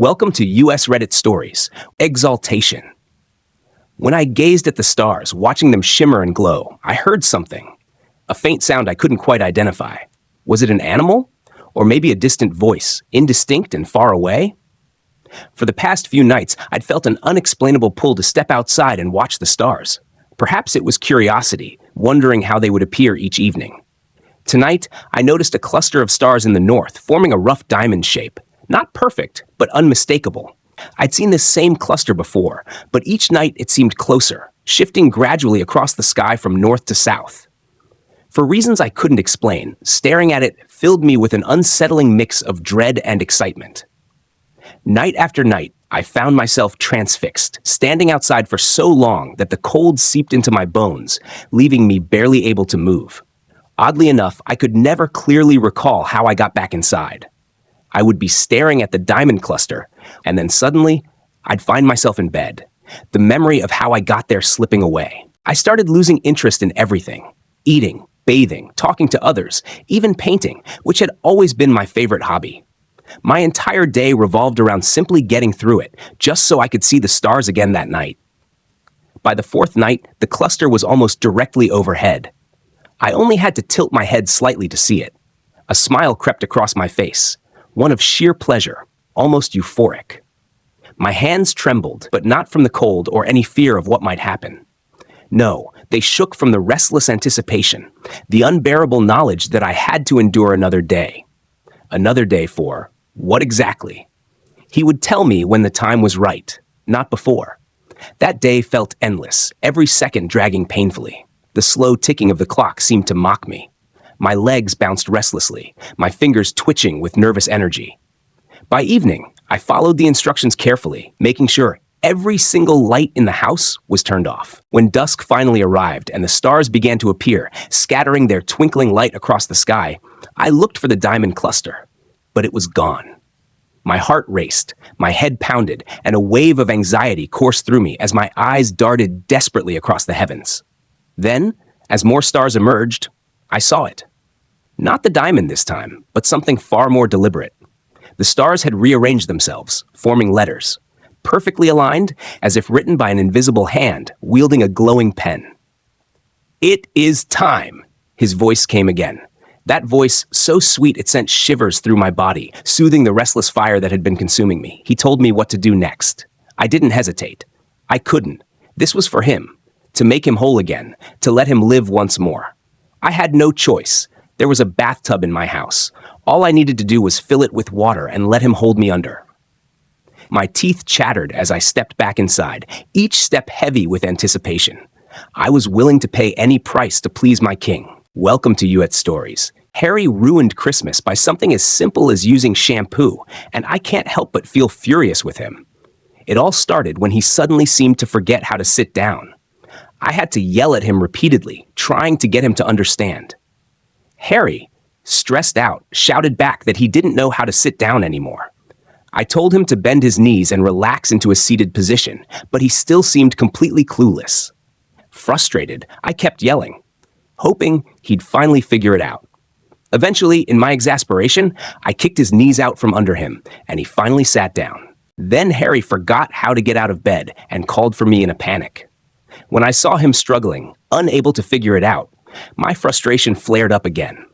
Welcome to US Reddit Stories, Exaltation. When I gazed at the stars, watching them shimmer and glow, I heard something. A faint sound I couldn't quite identify. Was it an animal? Or maybe a distant voice, indistinct and far away? For the past few nights, I'd felt an unexplainable pull to step outside and watch the stars. Perhaps it was curiosity, wondering how they would appear each evening. Tonight, I noticed a cluster of stars in the north, forming a rough diamond shape. Not perfect, but unmistakable. I'd seen this same cluster before, but each night it seemed closer, shifting gradually across the sky from north to south. For reasons I couldn't explain, staring at it filled me with an unsettling mix of dread and excitement. Night after night, I found myself transfixed, standing outside for so long that the cold seeped into my bones, leaving me barely able to move. Oddly enough, I could never clearly recall how I got back inside. I would be staring at the diamond cluster, and then suddenly, I'd find myself in bed, the memory of how I got there slipping away. I started losing interest in everything: eating, bathing, talking to others, even painting, which had always been my favorite hobby. My entire day revolved around simply getting through it, just so I could see the stars again that night. By the fourth night, the cluster was almost directly overhead. I only had to tilt my head slightly to see it. A smile crept across my face, one of sheer pleasure, almost euphoric. My hands trembled, but not from the cold or any fear of what might happen. No, they shook from the restless anticipation, the unbearable knowledge that I had to endure another day. Another day for what exactly? He would tell me when the time was right, not before. That day felt endless, every second dragging painfully. The slow ticking of the clock seemed to mock me. My legs bounced restlessly, my fingers twitching with nervous energy. By evening, I followed the instructions carefully, making sure every single light in the house was turned off. When dusk finally arrived and the stars began to appear, scattering their twinkling light across the sky, I looked for the diamond cluster, but it was gone. My heart raced, my head pounded, and a wave of anxiety coursed through me as my eyes darted desperately across the heavens. Then, as more stars emerged, I saw it. Not the diamond this time, but something far more deliberate. The stars had rearranged themselves, forming letters, perfectly aligned, as if written by an invisible hand wielding a glowing pen. "It is time," his voice came again. That voice, so sweet it sent shivers through my body, soothing the restless fire that had been consuming me. He told me what to do next. I didn't hesitate. I couldn't. This was for him, to make him whole again, to let him live once more. I had no choice. There was a bathtub in my house. All I needed to do was fill it with water and let him hold me under. My teeth chattered as I stepped back inside, each step heavy with anticipation. I was willing to pay any price to please my king. Welcome to US Stories. Harry ruined Christmas by something as simple as using shampoo, and I can't help but feel furious with him. It all started when he suddenly seemed to forget how to sit down. I had to yell at him repeatedly, trying to get him to understand. Harry, stressed out, shouted back that he didn't know how to sit down anymore. I told him to bend his knees and relax into a seated position, but he still seemed completely clueless. Frustrated, I kept yelling, hoping he'd finally figure it out. Eventually, in my exasperation, I kicked his knees out from under him, and he finally sat down. Then Harry forgot how to get out of bed and called for me in a panic. When I saw him struggling, unable to figure it out, my frustration flared up again.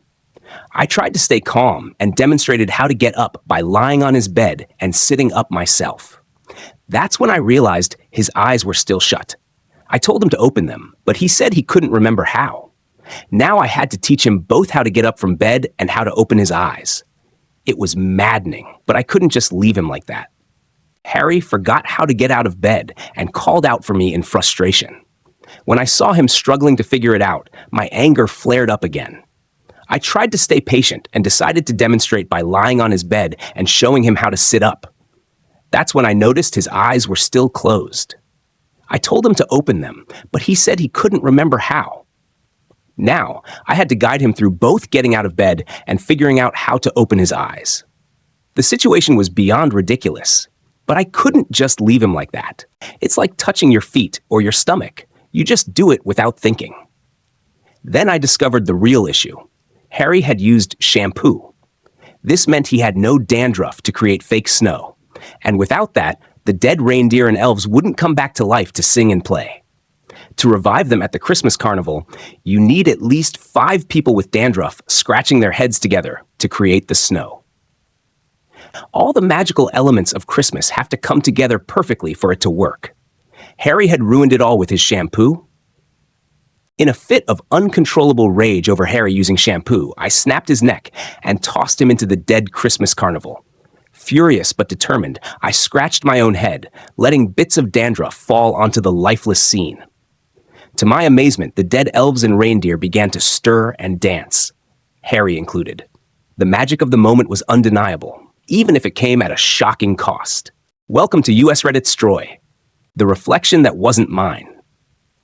I tried to stay calm and demonstrated how to get up by lying on his bed and sitting up myself. That's when I realized his eyes were still shut. I told him to open them, but he said he couldn't remember how. Now I had to teach him both how to get up from bed and how to open his eyes. It was maddening, but I couldn't just leave him like that. Harry forgot how to get out of bed and called out for me in frustration. When I saw him struggling to figure it out, my anger flared up again. I tried to stay patient and decided to demonstrate by lying on his bed and showing him how to sit up. That's when I noticed his eyes were still closed. I told him to open them, but he said he couldn't remember how. Now, I had to guide him through both getting out of bed and figuring out how to open his eyes. The situation was beyond ridiculous, but I couldn't just leave him like that. It's like touching your feet or your stomach. You just do it without thinking. Then I discovered the real issue. Harry had used shampoo. This meant he had no dandruff to create fake snow, And without that, the dead reindeer and elves wouldn't come back to life to sing and play. To revive them at the Christmas carnival, you need at least 5 people with dandruff scratching their heads together to create the snow. All the magical elements of Christmas have to come together perfectly for it to work. Harry had ruined it all with his shampoo. In a fit of uncontrollable rage over Harry using shampoo, I snapped his neck and tossed him into the dead Christmas carnival. Furious but determined, I scratched my own head, letting bits of dandruff fall onto the lifeless scene. To my amazement, the dead elves and reindeer began to stir and dance, Harry included. The magic of the moment was undeniable, even if it came at a shocking cost. Welcome to US Reddit's Troy, the reflection that wasn't mine.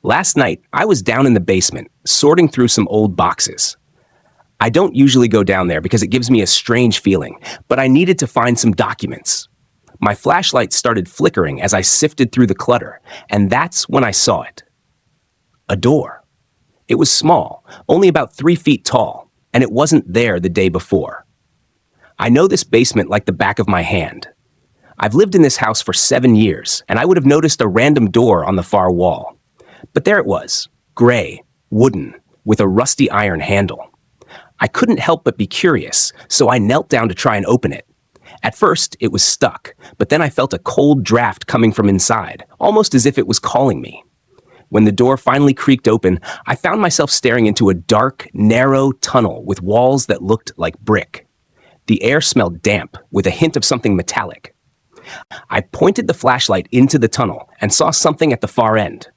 Last night, I was down in the basement, sorting through some old boxes. I don't usually go down there because it gives me a strange feeling, but I needed to find some documents. My flashlight started flickering as I sifted through the clutter, and that's when I saw it. A door. It was small, only about 3 feet tall, and it wasn't there the day before. I know this basement like the back of my hand. I've lived in this house for 7 years, and I would have noticed a random door on the far wall. But there it was, gray, wooden, with a rusty iron handle. I couldn't help but be curious, so I knelt down to try and open it. At first, it was stuck, but then I felt a cold draft coming from inside, almost as if it was calling me. When the door finally creaked open, I found myself staring into a dark, narrow tunnel with walls that looked like brick. The air smelled damp, with a hint of something metallic. I pointed the flashlight into the tunnel and saw something at the far end.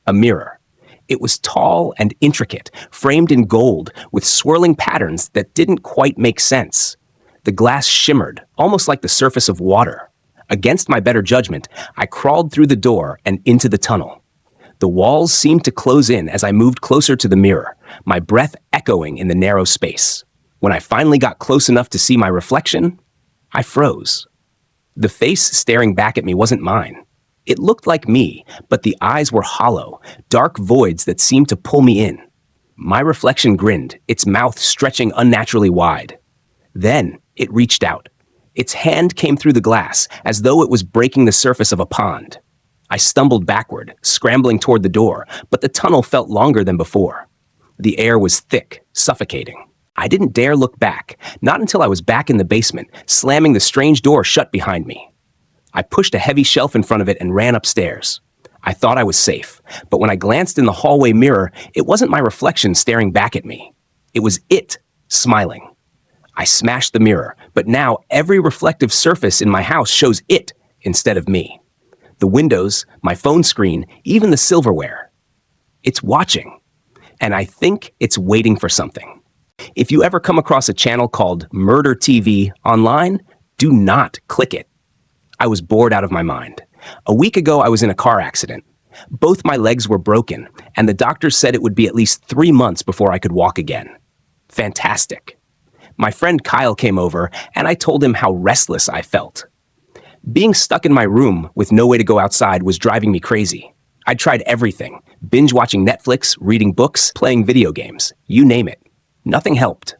A mirror. It was tall and intricate, framed in gold, with swirling patterns that didn't quite make sense. The glass shimmered, almost like the surface of water. Against my better judgment, I crawled through the door and into the tunnel. The walls seemed to close in as I moved closer to the mirror, my breath echoing in the narrow space. When I finally got close enough to see my reflection, I froze. The face staring back at me wasn't mine. It looked like me, but the eyes were hollow, dark voids that seemed to pull me in. My reflection grinned, its mouth stretching unnaturally wide. Then it reached out. Its hand came through the glass, as though it was breaking the surface of a pond. I stumbled backward, scrambling toward the door, but the tunnel felt longer than before. The air was thick, suffocating. I didn't dare look back, not until I was back in the basement, slamming the strange door shut behind me. I pushed a heavy shelf in front of it and ran upstairs. I thought I was safe, but when I glanced in the hallway mirror, it wasn't my reflection staring back at me. It was it, smiling. I smashed the mirror, but now every reflective surface in my house shows it instead of me. The windows, my phone screen, even the silverware. It's watching, and I think it's waiting for something. If you ever come across a channel called Murder TV online, do not click it. I was bored out of my mind. A week ago, I was in a car accident. Both my legs were broken, and the doctor said it would be at least 3 months before I could walk again. Fantastic. My friend Kyle came over, and I told him how restless I felt. Being stuck in my room with no way to go outside was driving me crazy. I tried everything, binge-watching Netflix, reading books, playing video games, you name it. Nothing helped.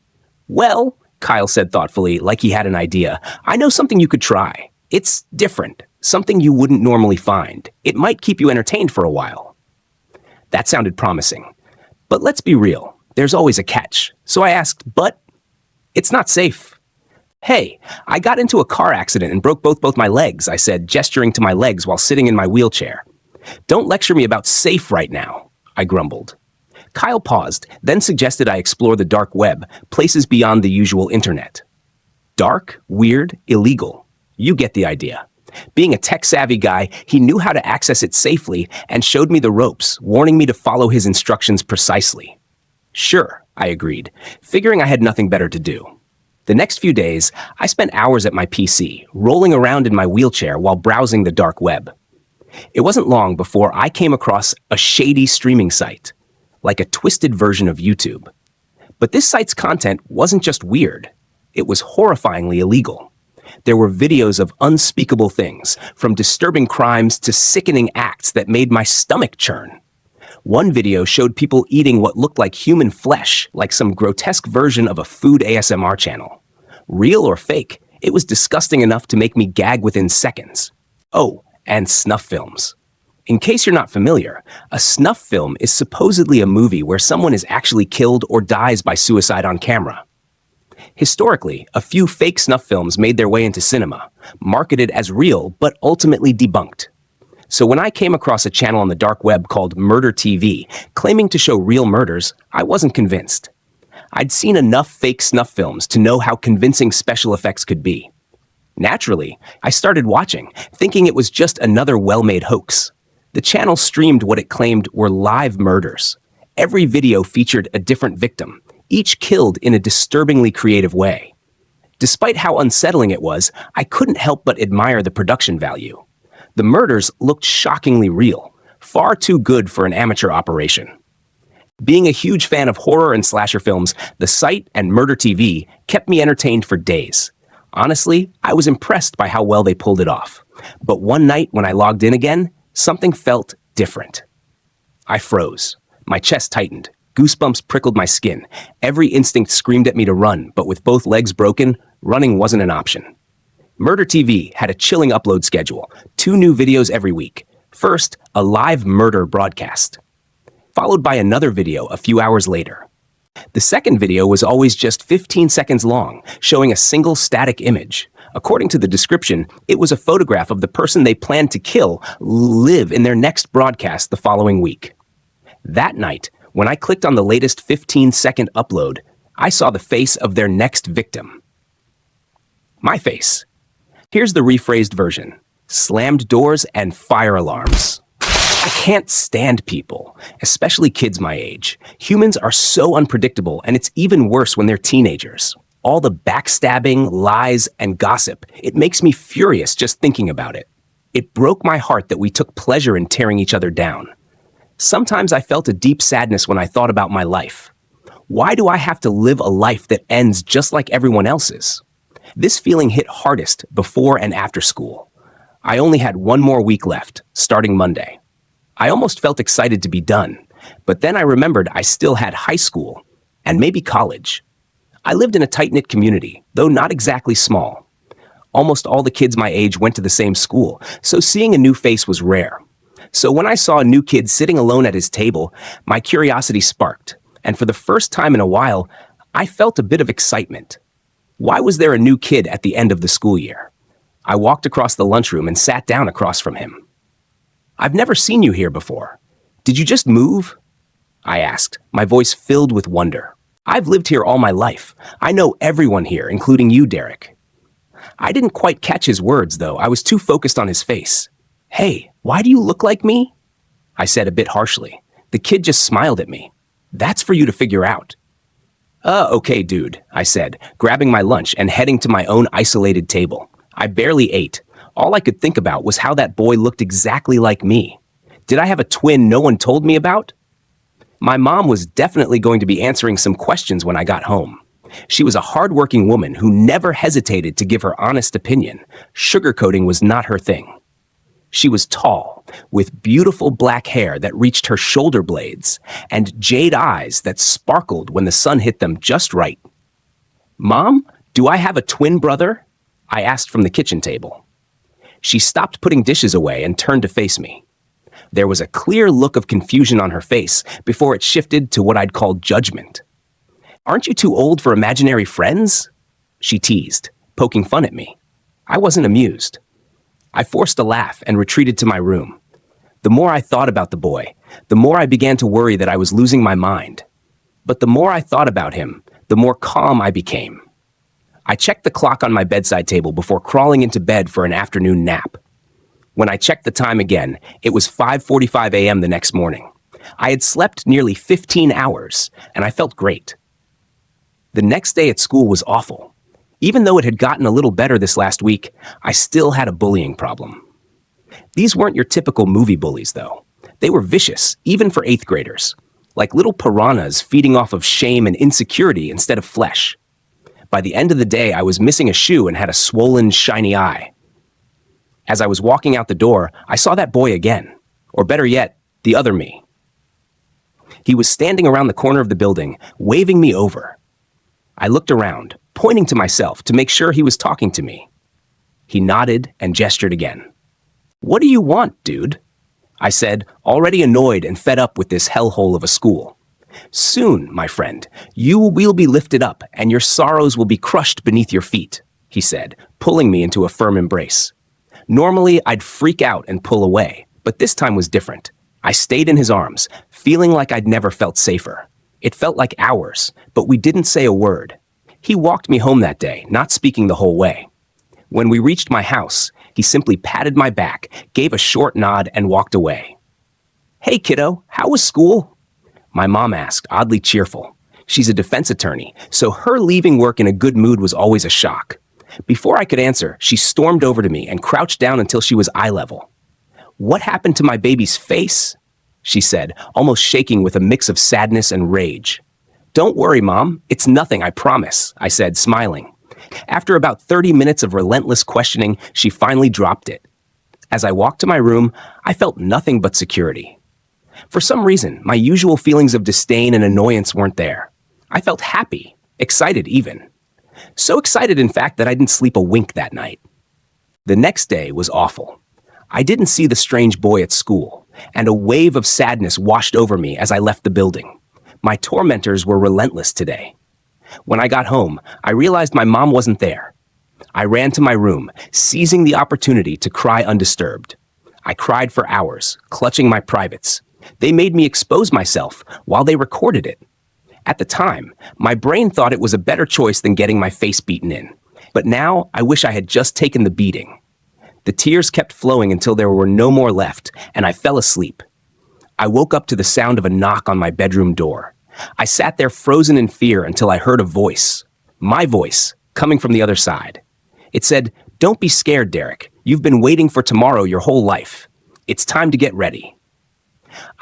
Well, Kyle said thoughtfully, like he had an idea, I know something you could try. It's different, something you wouldn't normally find. It might keep you entertained for a while. That sounded promising. But let's be real, there's always a catch. So I asked, but it's not safe. Hey, I got into a car accident and broke both my legs, I said, gesturing to my legs while sitting in my wheelchair. Don't lecture me about safe right now, I grumbled. Kyle paused, then suggested I explore the dark web, places beyond the usual internet. Dark, weird, illegal. You get the idea. Being a tech-savvy guy, he knew how to access it safely and showed me the ropes, warning me to follow his instructions precisely. Sure, I agreed, figuring I had nothing better to do. The next few days, I spent hours at my PC, rolling around in my wheelchair while browsing the dark web. It wasn't long before I came across a shady streaming site, like a twisted version of YouTube. But this site's content wasn't just weird, it was horrifyingly illegal. There were videos of unspeakable things, from disturbing crimes to sickening acts that made my stomach churn. One video showed people eating what looked like human flesh, like some grotesque version of a food ASMR channel. Real or fake, It was disgusting enough to make me gag within seconds. Oh, and snuff films. In case you're not familiar, a snuff film is supposedly a movie where someone is actually killed or dies by suicide on camera. Historically, a few fake snuff films made their way into cinema, marketed as real but ultimately debunked. So when I came across a channel on the dark web called Murder TV, claiming to show real murders, I wasn't convinced. I'd seen enough fake snuff films to know how convincing special effects could be. Naturally, I started watching, thinking it was just another well-made hoax. The channel streamed what it claimed were live murders. Every video featured a different victim, each killed in a disturbingly creative way. Despite how unsettling it was, I couldn't help but admire the production value. The murders looked shockingly real, far too good for an amateur operation. Being a huge fan of horror and slasher films, the site and Murder TV kept me entertained for days. Honestly, I was impressed by how well they pulled it off. But one night when I logged in again, something felt different. I froze. My chest tightened. Goosebumps prickled my skin. Every instinct screamed at me to run, but with both legs broken, running wasn't an option. Murder TV had a chilling upload schedule, 2 new videos every week. First, a live murder broadcast, followed by another video a few hours later. The second video was always just 15 seconds long, showing a single static image. According to the description, it was a photograph of the person they planned to kill live in their next broadcast the following week. That night, when I clicked on the latest 15-second upload, I saw the face of their next victim. My face. Here's the rephrased version. Slammed doors and fire alarms. I can't stand people, especially kids my age. Humans are so unpredictable, and it's even worse when they're teenagers. All the backstabbing, lies, and gossip, it makes me furious just thinking about it. It broke my heart that we took pleasure in tearing each other down. Sometimes I felt a deep sadness when I thought about my life. Why do I have to live a life that ends just like everyone else's? This feeling hit hardest before and after school. I only had 1 more week left, starting Monday. I almost felt excited to be done, but then I remembered I still had high school and maybe college. I lived in a tight-knit community, though not exactly small. Almost all the kids my age went to the same school, so seeing a new face was rare. So when I saw a new kid sitting alone at his table, my curiosity sparked, and for the first time in a while, I felt a bit of excitement. Why was there a new kid at the end of the school year? I walked across the lunchroom and sat down across from him. "I've never seen you here before. Did you just move?" I asked, my voice filled with wonder. "I've lived here all my life. I know everyone here, including you, Derek." I didn't quite catch his words, though. I was too focused on his face. "Hey, why do you look like me?" I said a bit harshly. The kid just smiled at me. "That's for you to figure out." Okay, dude," I said, grabbing my lunch and heading to my own isolated table. I barely ate. All I could think about was how that boy looked exactly like me. Did I have a twin no one told me about? My mom was definitely going to be answering some questions when I got home. She was a hardworking woman who never hesitated to give her honest opinion. Sugarcoating was not her thing. She was tall, with beautiful black hair that reached her shoulder blades, and jade eyes that sparkled when the sun hit them just right. "Mom, do I have a twin brother?" I asked from the kitchen table. She stopped putting dishes away and turned to face me. There was a clear look of confusion on her face before it shifted to what I'd call judgment. "Aren't you too old for imaginary friends?" she teased, poking fun at me. I wasn't amused. I forced a laugh and retreated to my room. The more I thought about the boy, the more I began to worry that I was losing my mind. But the more I thought about him, the more calm I became. I checked the clock on my bedside table before crawling into bed for an afternoon nap. When I checked the time again, it was 5:45 a.m. the next morning. I had slept nearly 15 hours, and I felt great. The next day at school was awful. Even though it had gotten a little better this last week, I still had a bullying problem. These weren't your typical movie bullies, though. They were vicious, even for 8th graders, like little piranhas feeding off of shame and insecurity instead of flesh. By the end of the day, I was missing a shoe and had a swollen, shiny eye. As I was walking out the door, I saw that boy again, or better yet, the other me. He was standing around the corner of the building, waving me over. I looked around, pointing to myself to make sure he was talking to me. He nodded and gestured again. "What do you want, dude?" I said, already annoyed and fed up with this hellhole of a school. "Soon, my friend, you will be lifted up and your sorrows will be crushed beneath your feet," he said, pulling me into a firm embrace. Normally, I'd freak out and pull away, but this time was different. I stayed in his arms, feeling like I'd never felt safer. It felt like hours, but we didn't say a word. He walked me home that day, not speaking the whole way. When we reached my house, he simply patted my back, gave a short nod, and walked away. "Hey, kiddo, how was school?" My mom asked, oddly cheerful. She's a defense attorney, so her leaving work in a good mood was always a shock. Before I could answer, she stormed over to me and crouched down until she was eye level. "What happened to my baby's face?" she said, almost shaking with a mix of sadness and rage. "Don't worry, Mom. It's nothing, I promise," I said, smiling. After about 30 minutes of relentless questioning, she finally dropped it. As I walked to my room, I felt nothing but security. For some reason, my usual feelings of disdain and annoyance weren't there. I felt happy, excited even. So excited, in fact, that I didn't sleep a wink that night. The next day was awful. I didn't see the strange boy at school, and a wave of sadness washed over me as I left the building. My tormentors were relentless today. When I got home, I realized my mom wasn't there. I ran to my room, seizing the opportunity to cry undisturbed. I cried for hours, clutching my privates. They made me expose myself while they recorded it. At the time, my brain thought it was a better choice than getting my face beaten in. But now, I wish I had just taken the beating. The tears kept flowing until there were no more left, and I fell asleep. I woke up to the sound of a knock on my bedroom door. I sat there frozen in fear until I heard a voice, my voice, coming from the other side. It said, "Don't be scared, Derek. You've been waiting for tomorrow your whole life. It's time to get ready."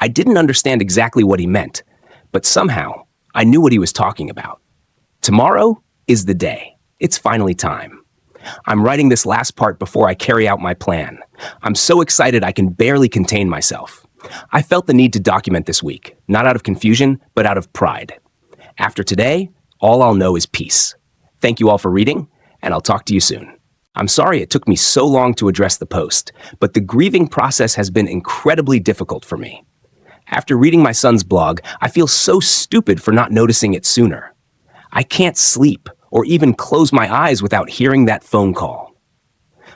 I didn't understand exactly what he meant, but somehow I knew what he was talking about. Tomorrow is the day. It's finally time. I'm writing this last part before I carry out my plan. I'm so excited I can barely contain myself. I felt the need to document this week, not out of confusion, but out of pride. After today, all I'll know is peace. Thank you all for reading, and I'll talk to you soon. I'm sorry it took me so long to address the post, but the grieving process has been incredibly difficult for me. After reading my son's blog, I feel so stupid for not noticing it sooner. I can't sleep or even close my eyes without hearing that phone call.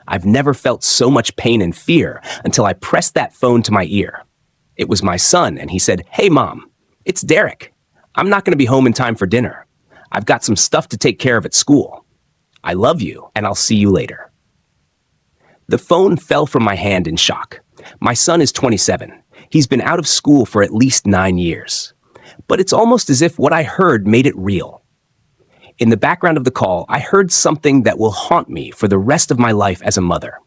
I've never felt so much pain and fear until I pressed that phone to my ear. It was my son, and he said, "Hey, Mom, it's Derek. I'm not going to be home in time for dinner. I've got some stuff to take care of at school. I love you, and I'll see you later." The phone fell from my hand in shock. My son is 27. He's been out of school for at least 9 years. But it's almost as if what I heard made it real. In the background of the call, I heard something that will haunt me for the rest of my life as a mother.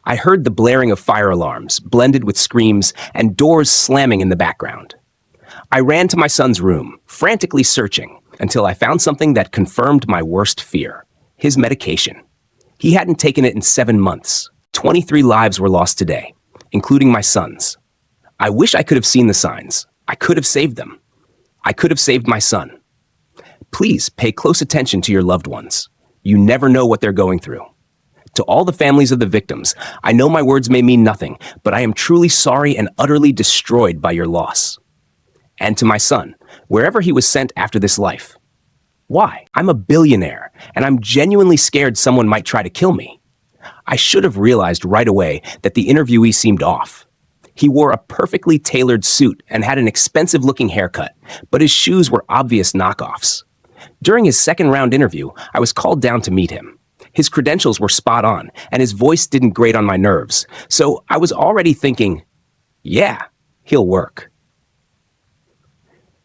I heard the blaring of fire alarms, blended with screams, and doors slamming in the background. I ran to my son's room, frantically searching, until I found something that confirmed my worst fear: his medication. He hadn't taken it in 7 months. 23 lives were lost today, including my son's. I wish I could have seen the signs. I could have saved them. I could have saved my son. Please pay close attention to your loved ones. You never know what they're going through. To all the families of the victims, I know my words may mean nothing, but I am truly sorry and utterly destroyed by your loss. And to my son, wherever he was sent after this life. Why? I'm a billionaire, and I'm genuinely scared someone might try to kill me. I should have realized right away that the interviewee seemed off. He wore a perfectly tailored suit and had an expensive-looking haircut, but his shoes were obvious knockoffs. During his second-round interview, I was called down to meet him. His credentials were spot on, and his voice didn't grate on my nerves, so I was already thinking, yeah, he'll work.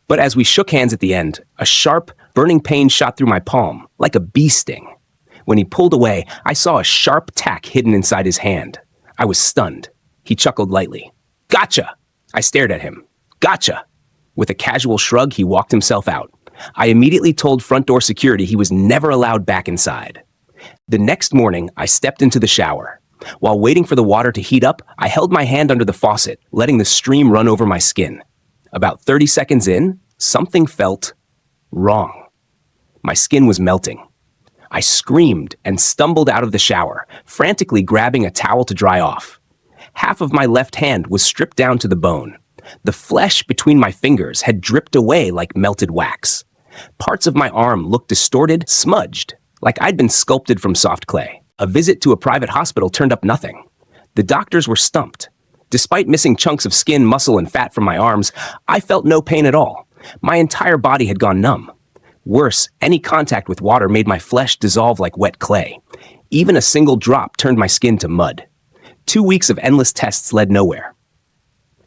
But as we shook hands at the end, a sharp, burning pain shot through my palm, like a bee sting. When he pulled away, I saw a sharp tack hidden inside his hand. I was stunned. He chuckled lightly. "Gotcha!" I stared at him. "Gotcha!" With a casual shrug, he walked himself out. I immediately told front door security he was never allowed back inside. The next morning, I stepped into the shower. While waiting for the water to heat up, I held my hand under the faucet, letting the stream run over my skin. About 30 seconds in, something felt wrong. My skin was melting. I screamed and stumbled out of the shower, frantically grabbing a towel to dry off. Half of my left hand was stripped down to the bone. The flesh between my fingers had dripped away like melted wax. Parts of my arm looked distorted, smudged, like I'd been sculpted from soft clay. A visit to a private hospital turned up nothing. The doctors were stumped. Despite missing chunks of skin, muscle, and fat from my arms, I felt no pain at all. My entire body had gone numb. Worse, any contact with water made my flesh dissolve like wet clay. Even a single drop turned my skin to mud. 2 weeks of endless tests led nowhere.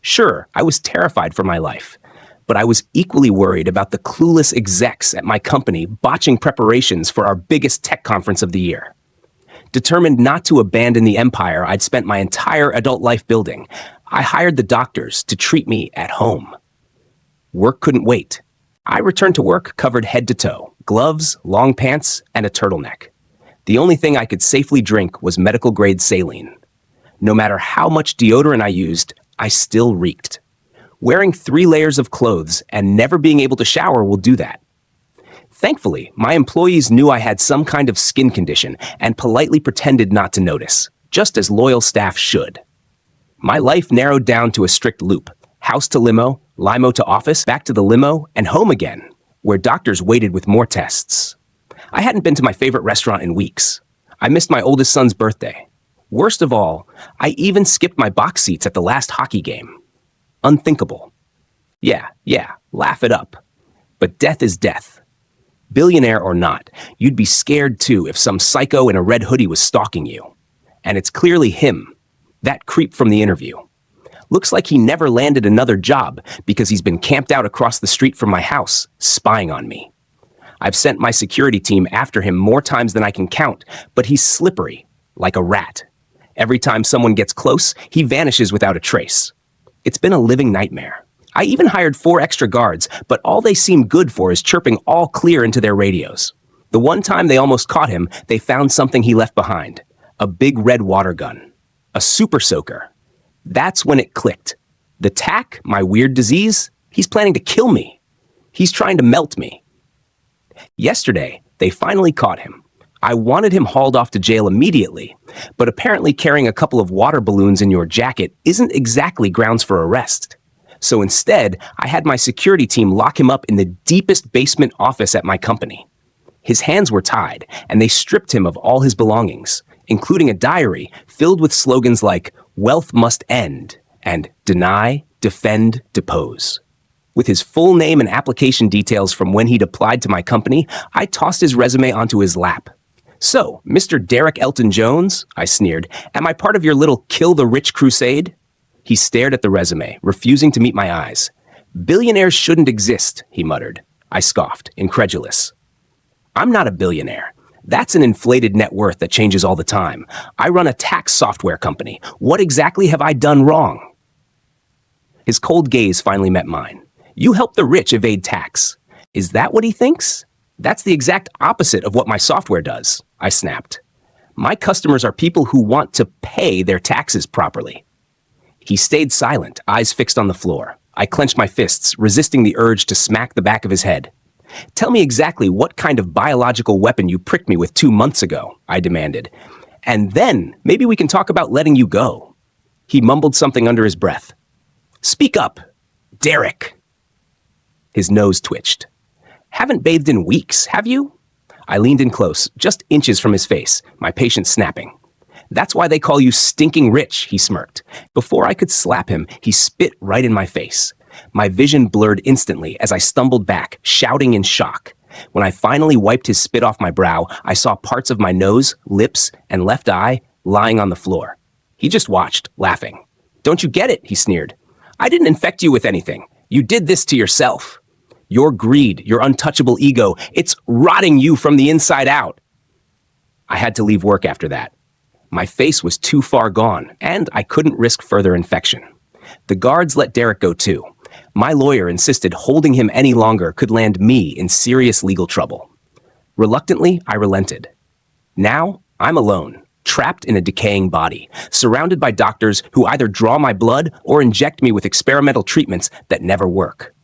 Sure, I was terrified for my life, but I was equally worried about the clueless execs at my company botching preparations for our biggest tech conference of the year. Determined not to abandon the empire I'd spent my entire adult life building, I hired the doctors to treat me at home. Work couldn't wait. I returned to work covered head to toe, gloves, long pants, and a turtleneck. The only thing I could safely drink was medical-grade saline. No matter how much deodorant I used, I still reeked. Wearing 3 layers of clothes and never being able to shower will do that. Thankfully, my employees knew I had some kind of skin condition and politely pretended not to notice, just as loyal staff should. My life narrowed down to a strict loop: house to limo, limo to office, back to the limo, and home again, where doctors waited with more tests. I hadn't been to my favorite restaurant in weeks. I missed my oldest son's birthday. Worst of all, I even skipped my box seats at the last hockey game. Unthinkable. Yeah, laugh it up. But death is death. Billionaire or not, you'd be scared too if some psycho in a red hoodie was stalking you. And it's clearly him, that creep from the interview. Looks like he never landed another job because he's been camped out across the street from my house, spying on me. I've sent my security team after him more times than I can count, but he's slippery, like a rat. Every time someone gets close, he vanishes without a trace. It's been a living nightmare. I even hired 4 extra guards, but all they seem good for is chirping all clear into their radios. The one time they almost caught him, they found something he left behind: a big red water gun. A super soaker. That's when it clicked. The tack, my weird disease, he's planning to kill me. He's trying to melt me. Yesterday, they finally caught him. I wanted him hauled off to jail immediately, but apparently carrying a couple of water balloons in your jacket isn't exactly grounds for arrest. So instead, I had my security team lock him up in the deepest basement office at my company. His hands were tied, and they stripped him of all his belongings, including a diary filled with slogans like "Wealth must end" and "Deny, defend, depose." With his full name and application details from when he'd applied to my company, I tossed his resume onto his lap. "So, Mr. Derek Elton Jones," I sneered, "am I part of your little kill the rich crusade?" He stared at the resume, refusing to meet my eyes. "Billionaires shouldn't exist," he muttered. I scoffed, incredulous. "I'm not a billionaire. That's an inflated net worth that changes all the time. I run a tax software company. What exactly have I done wrong?" His cold gaze finally met mine. "You help the rich evade tax. Is that what he thinks? That's the exact opposite of what my software does," I snapped. "My customers are people who want to pay their taxes properly." He stayed silent, eyes fixed on the floor. I clenched my fists, resisting the urge to smack the back of his head. "Tell me exactly what kind of biological weapon you pricked me with 2 months ago," I demanded. "And then maybe we can talk about letting you go." He mumbled something under his breath. "Speak up, Derek." His nose twitched. "Haven't bathed in weeks, have you?" I leaned in close, just inches from his face, my patience snapping. "That's why they call you stinking rich," he smirked. Before I could slap him, he spit right in my face. My vision blurred instantly as I stumbled back, shouting in shock. When I finally wiped his spit off my brow, I saw parts of my nose, lips, and left eye lying on the floor. He just watched, laughing. "Don't you get it?" he sneered. "I didn't infect you with anything. You did this to yourself. Your greed, your untouchable ego, it's rotting you from the inside out." I had to leave work after that. My face was too far gone, and I couldn't risk further infection. The guards let Derek go too. My lawyer insisted holding him any longer could land me in serious legal trouble. Reluctantly, I relented. Now, I'm alone, trapped in a decaying body, surrounded by doctors who either draw my blood or inject me with experimental treatments that never work.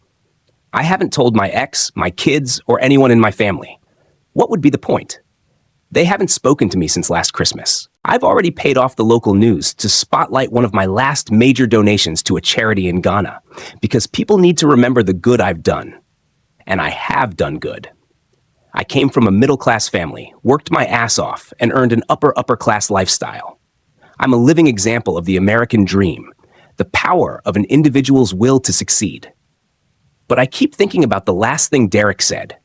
I haven't told my ex, my kids, or anyone in my family. What would be the point? They haven't spoken to me since last Christmas. I've already paid off the local news to spotlight one of my last major donations to a charity in Ghana, because people need to remember the good I've done. And I have done good. I came from a middle-class family, worked my ass off, and earned an upper-class lifestyle. I'm a living example of the American dream, the power of an individual's will to succeed. But I keep thinking about the last thing Derek said,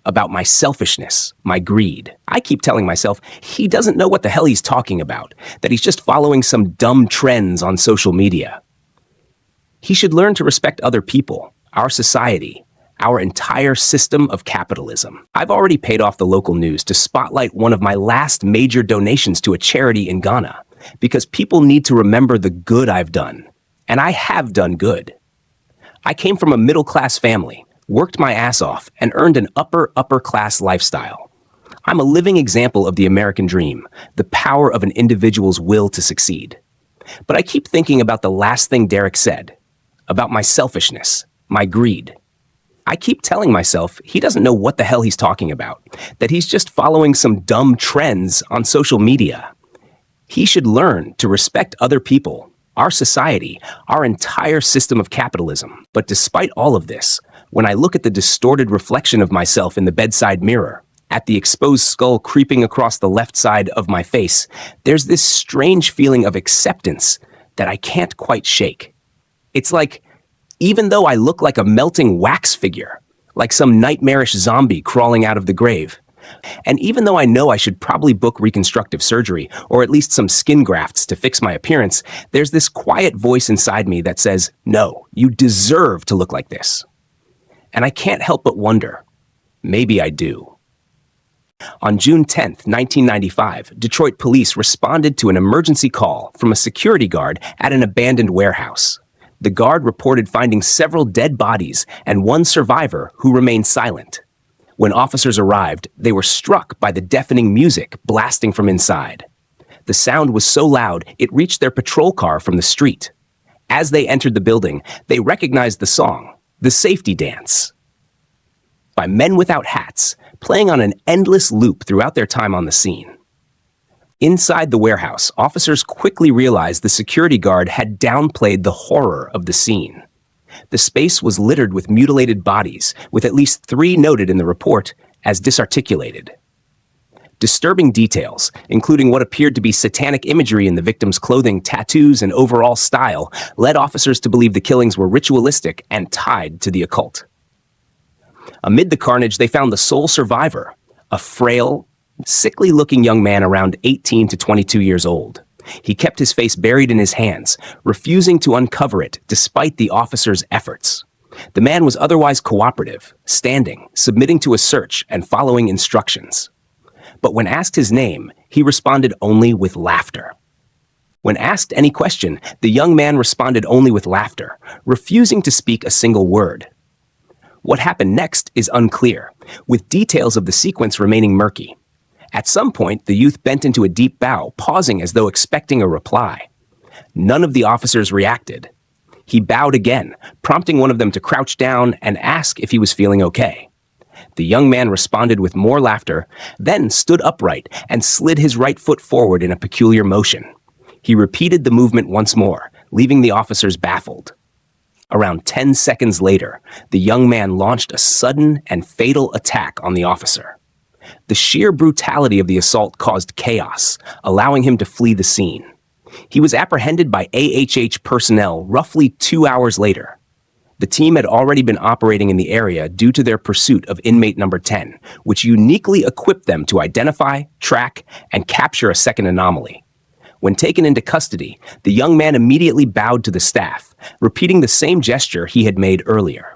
about my selfishness, my greed. I keep telling myself he doesn't know what the hell he's talking about, that he's just following some dumb trends on social media. He should learn to respect other people, our society, our entire system of capitalism. I've already paid off the local news to spotlight one of my last major donations to a charity in Ghana, because people need to remember the good I've done. And I have done good. I came from a middle-class family, worked my ass off, and earned an upper-class lifestyle. I'm a living example of the American dream, the power of an individual's will to succeed. But I keep thinking about the last thing Derek said, about my selfishness, my greed. I keep telling myself he doesn't know what the hell he's talking about, that he's just following some dumb trends on social media. He should learn to respect other people, our society, our entire system of capitalism. But despite all of this, when I look at the distorted reflection of myself in the bedside mirror, at the exposed skull creeping across the left side of my face, there's this strange feeling of acceptance that I can't quite shake. It's like, even though I look like a melting wax figure, like some nightmarish zombie crawling out of the grave, and even though I know I should probably book reconstructive surgery, or at least some skin grafts to fix my appearance, there's this quiet voice inside me that says, no, you deserve to look like this. And I can't help but wonder, maybe I do. On June 10th, 1995, Detroit police responded to an emergency call from a security guard at an abandoned warehouse. The guard reported finding several dead bodies and one survivor who remained silent. When officers arrived, they were struck by the deafening music blasting from inside. The sound was so loud, it reached their patrol car from the street. As they entered the building, they recognized the song, The Safety Dance, by Men Without Hats, playing on an endless loop throughout their time on the scene. Inside the warehouse, officers quickly realized the security guard had downplayed the horror of the scene. The space was littered with mutilated bodies, with at least 3 noted in the report as disarticulated. Disturbing details, including what appeared to be satanic imagery in the victims' clothing, tattoos, and overall style, led officers to believe the killings were ritualistic and tied to the occult. Amid the carnage, they found the sole survivor, a frail, sickly-looking young man around 18 to 22 years old. He kept his face buried in his hands, refusing to uncover it despite the officers' efforts. The man was otherwise cooperative, standing, submitting to a search, and following instructions. But when asked his name, he responded only with laughter. When asked any question, the young man responded only with laughter, refusing to speak a single word. What happened next is unclear, with details of the sequence remaining murky. At some point, the youth bent into a deep bow, pausing as though expecting a reply. None of the officers reacted. He bowed again, prompting one of them to crouch down and ask if he was feeling okay. The young man responded with more laughter, then stood upright and slid his right foot forward in a peculiar motion. He repeated the movement once more, leaving the officers baffled. Around 10 seconds later, the young man launched a sudden and fatal attack on the officer. The sheer brutality of the assault caused chaos, allowing him to flee the scene. He was apprehended by AHH personnel roughly 2 hours later. The team had already been operating in the area due to their pursuit of inmate number 10, which uniquely equipped them to identify, track, and capture a second anomaly. When taken into custody, the young man immediately bowed to the staff, repeating the same gesture he had made earlier.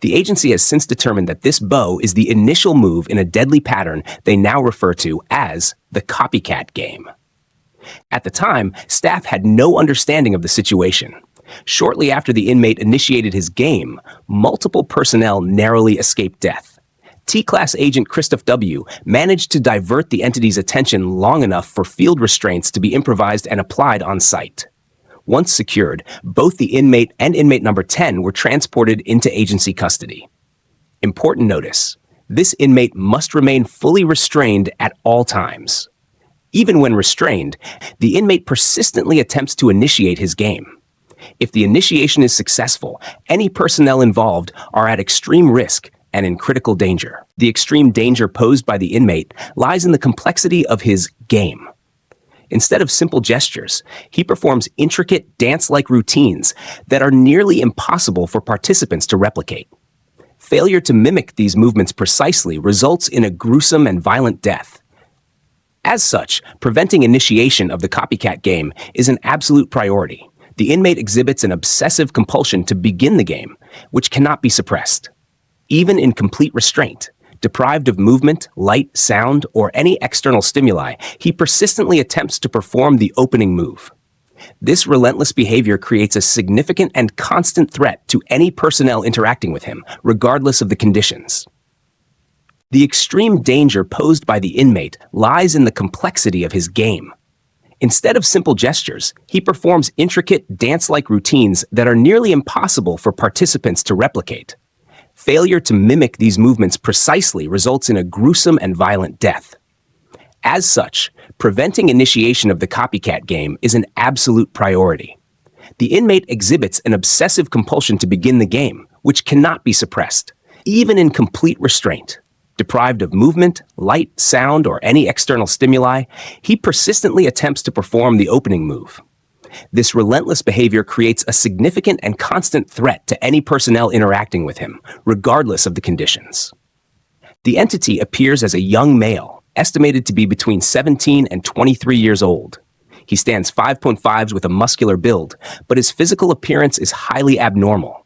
The agency has since determined that this bow is the initial move in a deadly pattern they now refer to as the copycat game. At the time, staff had no understanding of the situation. Shortly after the inmate initiated his game, multiple personnel narrowly escaped death. T-Class Agent Christoph W. managed to divert the entity's attention long enough for field restraints to be improvised and applied on site. Once secured, both the inmate and inmate number 10 were transported into agency custody. Important notice: This inmate must remain fully restrained at all times. Even when restrained, the inmate persistently attempts to initiate his game. If the initiation is successful, any personnel involved are at extreme risk and in critical danger. The extreme danger posed by the inmate lies in the complexity of his game. Instead of simple gestures, he performs intricate dance-like routines that are nearly impossible for participants to replicate. Failure to mimic these movements precisely results in a gruesome and violent death. As such, preventing initiation of the copycat game is an absolute priority. The inmate exhibits an obsessive compulsion to begin the game, which cannot be suppressed. Even in complete restraint, deprived of movement, light, sound, or any external stimuli, he persistently attempts to perform the opening move. This relentless behavior creates a significant and constant threat to any personnel interacting with him, regardless of the conditions. The extreme danger posed by the inmate lies in the complexity of his game. Instead of simple gestures, he performs intricate dance-like routines that are nearly impossible for participants to replicate. Failure to mimic these movements precisely results in a gruesome and violent death. As such, preventing initiation of the copycat game is an absolute priority. The inmate exhibits an obsessive compulsion to begin the game, which cannot be suppressed, even in complete restraint. Deprived of movement, light, sound, or any external stimuli, he persistently attempts to perform the opening move. This relentless behavior creates a significant and constant threat to any personnel interacting with him, regardless of the conditions. The entity appears as a young male, estimated to be between 17 and 23 years old. He stands 5.5s with a muscular build, but his physical appearance is highly abnormal.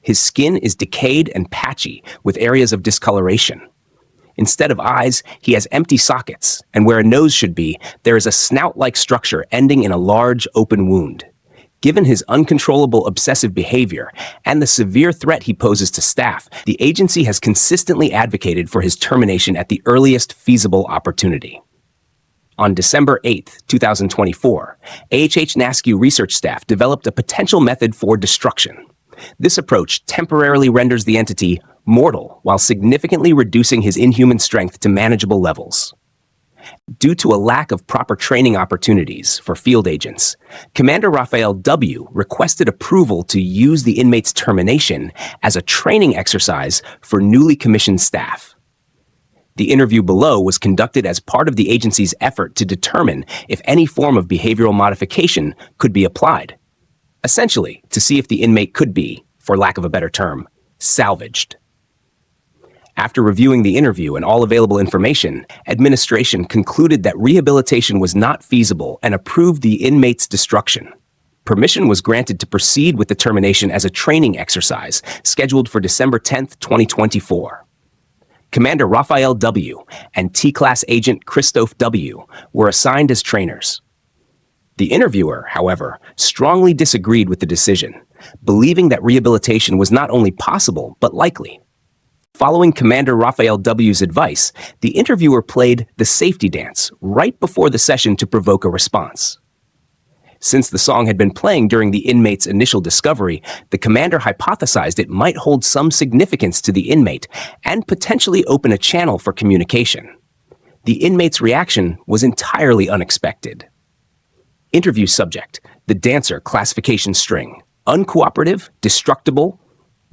His skin is decayed and patchy, with areas of discoloration. Instead of eyes, he has empty sockets, and where a nose should be, there is a snout-like structure ending in a large, open wound. Given his uncontrollable obsessive behavior and the severe threat he poses to staff, the agency has consistently advocated for his termination at the earliest feasible opportunity. On December 8, 2024, AHH NASCU research staff developed a potential method for destruction. This approach temporarily renders the entity mortal while significantly reducing his inhuman strength to manageable levels. Due to a lack of proper training opportunities for field agents, Commander Raphael W. requested approval to use the inmate's termination as a training exercise for newly commissioned staff. The interview below was conducted as part of the agency's effort to determine if any form of behavioral modification could be applied, essentially to see if the inmate could be, for lack of a better term, salvaged. After reviewing the interview and all available information, administration concluded that rehabilitation was not feasible and approved the inmate's destruction. Permission was granted to proceed with the termination as a training exercise scheduled for December 10, 2024. Commander Raphael W. and T-Class Agent Christophe W. were assigned as trainers. The interviewer, however, strongly disagreed with the decision, believing that rehabilitation was not only possible but likely. Following Commander Raphael W.'s advice, the interviewer played the safety dance right before the session to provoke a response. Since the song had been playing during the inmate's initial discovery, the commander hypothesized it might hold some significance to the inmate and potentially open a channel for communication. The inmate's reaction was entirely unexpected. Interview subject: the dancer classification string: uncooperative, destructible,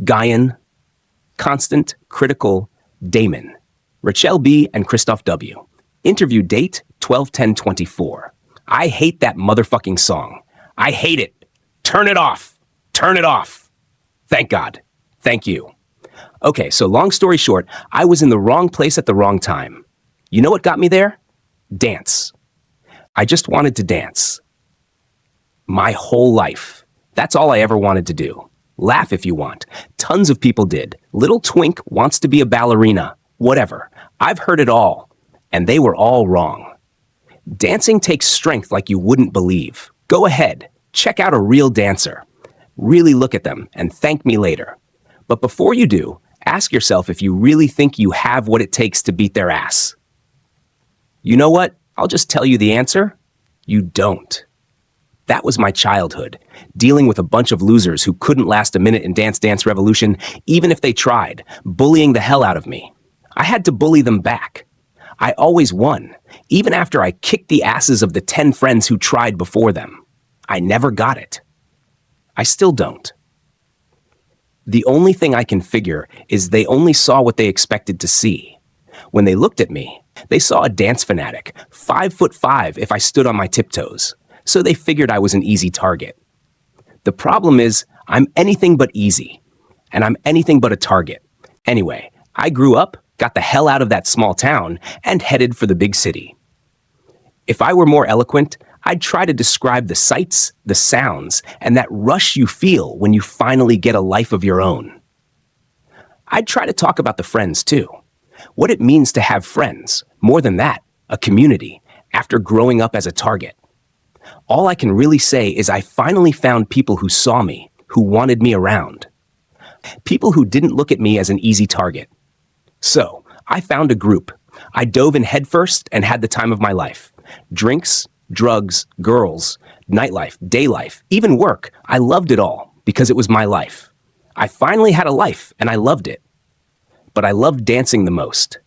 Gaian, constant, critical, Damon. Rachel B. and Christophe W. Interview date 12/10/24. I hate that motherfucking song. I hate it. Turn it off. Turn it off. Thank God. Thank you. Okay, so long story short, I was in the wrong place at the wrong time. You know what got me there? Dance. I just wanted to dance. My whole life. That's all I ever wanted to do. Laugh if you want. Tons of people did. Little twink wants to be a ballerina. Whatever. I've heard it all. And they were all wrong. Dancing takes strength like you wouldn't believe. Go ahead. Check out a real dancer. Really look at them and thank me later. But before you do, ask yourself if you really think you have what it takes to beat their ass. You know what? I'll just tell you the answer. You don't. That was my childhood, dealing with a bunch of losers who couldn't last a minute in Dance Dance Revolution, even if they tried, bullying the hell out of me. I had to bully them back. I always won, even after I kicked the asses of the 10 friends who tried before them. I never got it. I still don't. The only thing I can figure is they only saw what they expected to see. When they looked at me, they saw a dance fanatic, 5'5" if I stood on my tiptoes, so they figured I was an easy target. The problem is, I'm anything but easy, and I'm anything but a target. Anyway, I grew up, got the hell out of that small town, and headed for the big city. If I were more eloquent, I'd try to describe the sights, the sounds, and that rush you feel when you finally get a life of your own. I'd try to talk about the friends, too. What it means to have friends, more than that, a community, after growing up as a target. All I can really say is I finally found people who saw me, who wanted me around. People who didn't look at me as an easy target. So, I found a group. I dove in headfirst and had the time of my life. Drinks, drugs, girls, nightlife, day life, even work. I loved it all because it was my life. I finally had a life and I loved it. But I loved dancing the most.